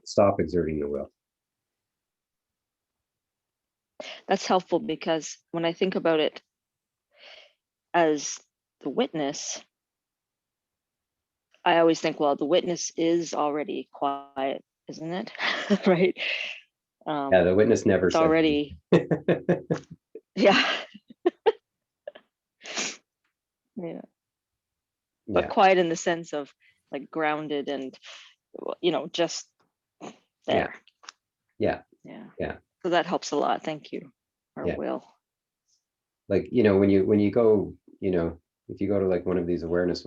stop exerting the will. That's helpful, because when I think about it as the witness, I always think, well, the witness is already quiet, isn't it? Right? Yeah, the witness never it's says already yeah. Yeah. But quiet in the sense of like grounded and, just there. Yeah. So that helps a lot. Thank you. Or will. Like, when you go, if you go to like one of these awareness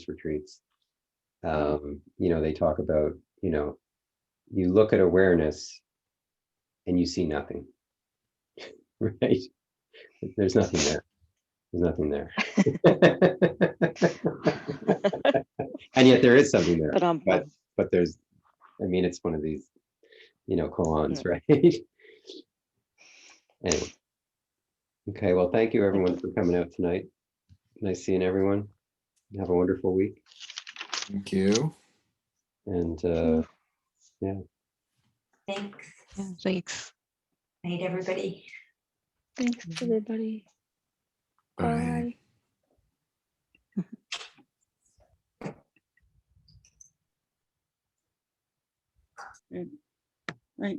retreats, they talk about, you look at awareness and you see nothing, right? There's nothing there. There's nothing there. And yet there is something there. But there's, it's one of these, koans, right? Anyway. Okay, well, thank you everyone for coming out tonight. Nice seeing everyone. Have a wonderful week. Thank you. And yeah. Thanks. Yeah, thanks. Night, everybody. Thanks, everybody. Bye. Bye. Right.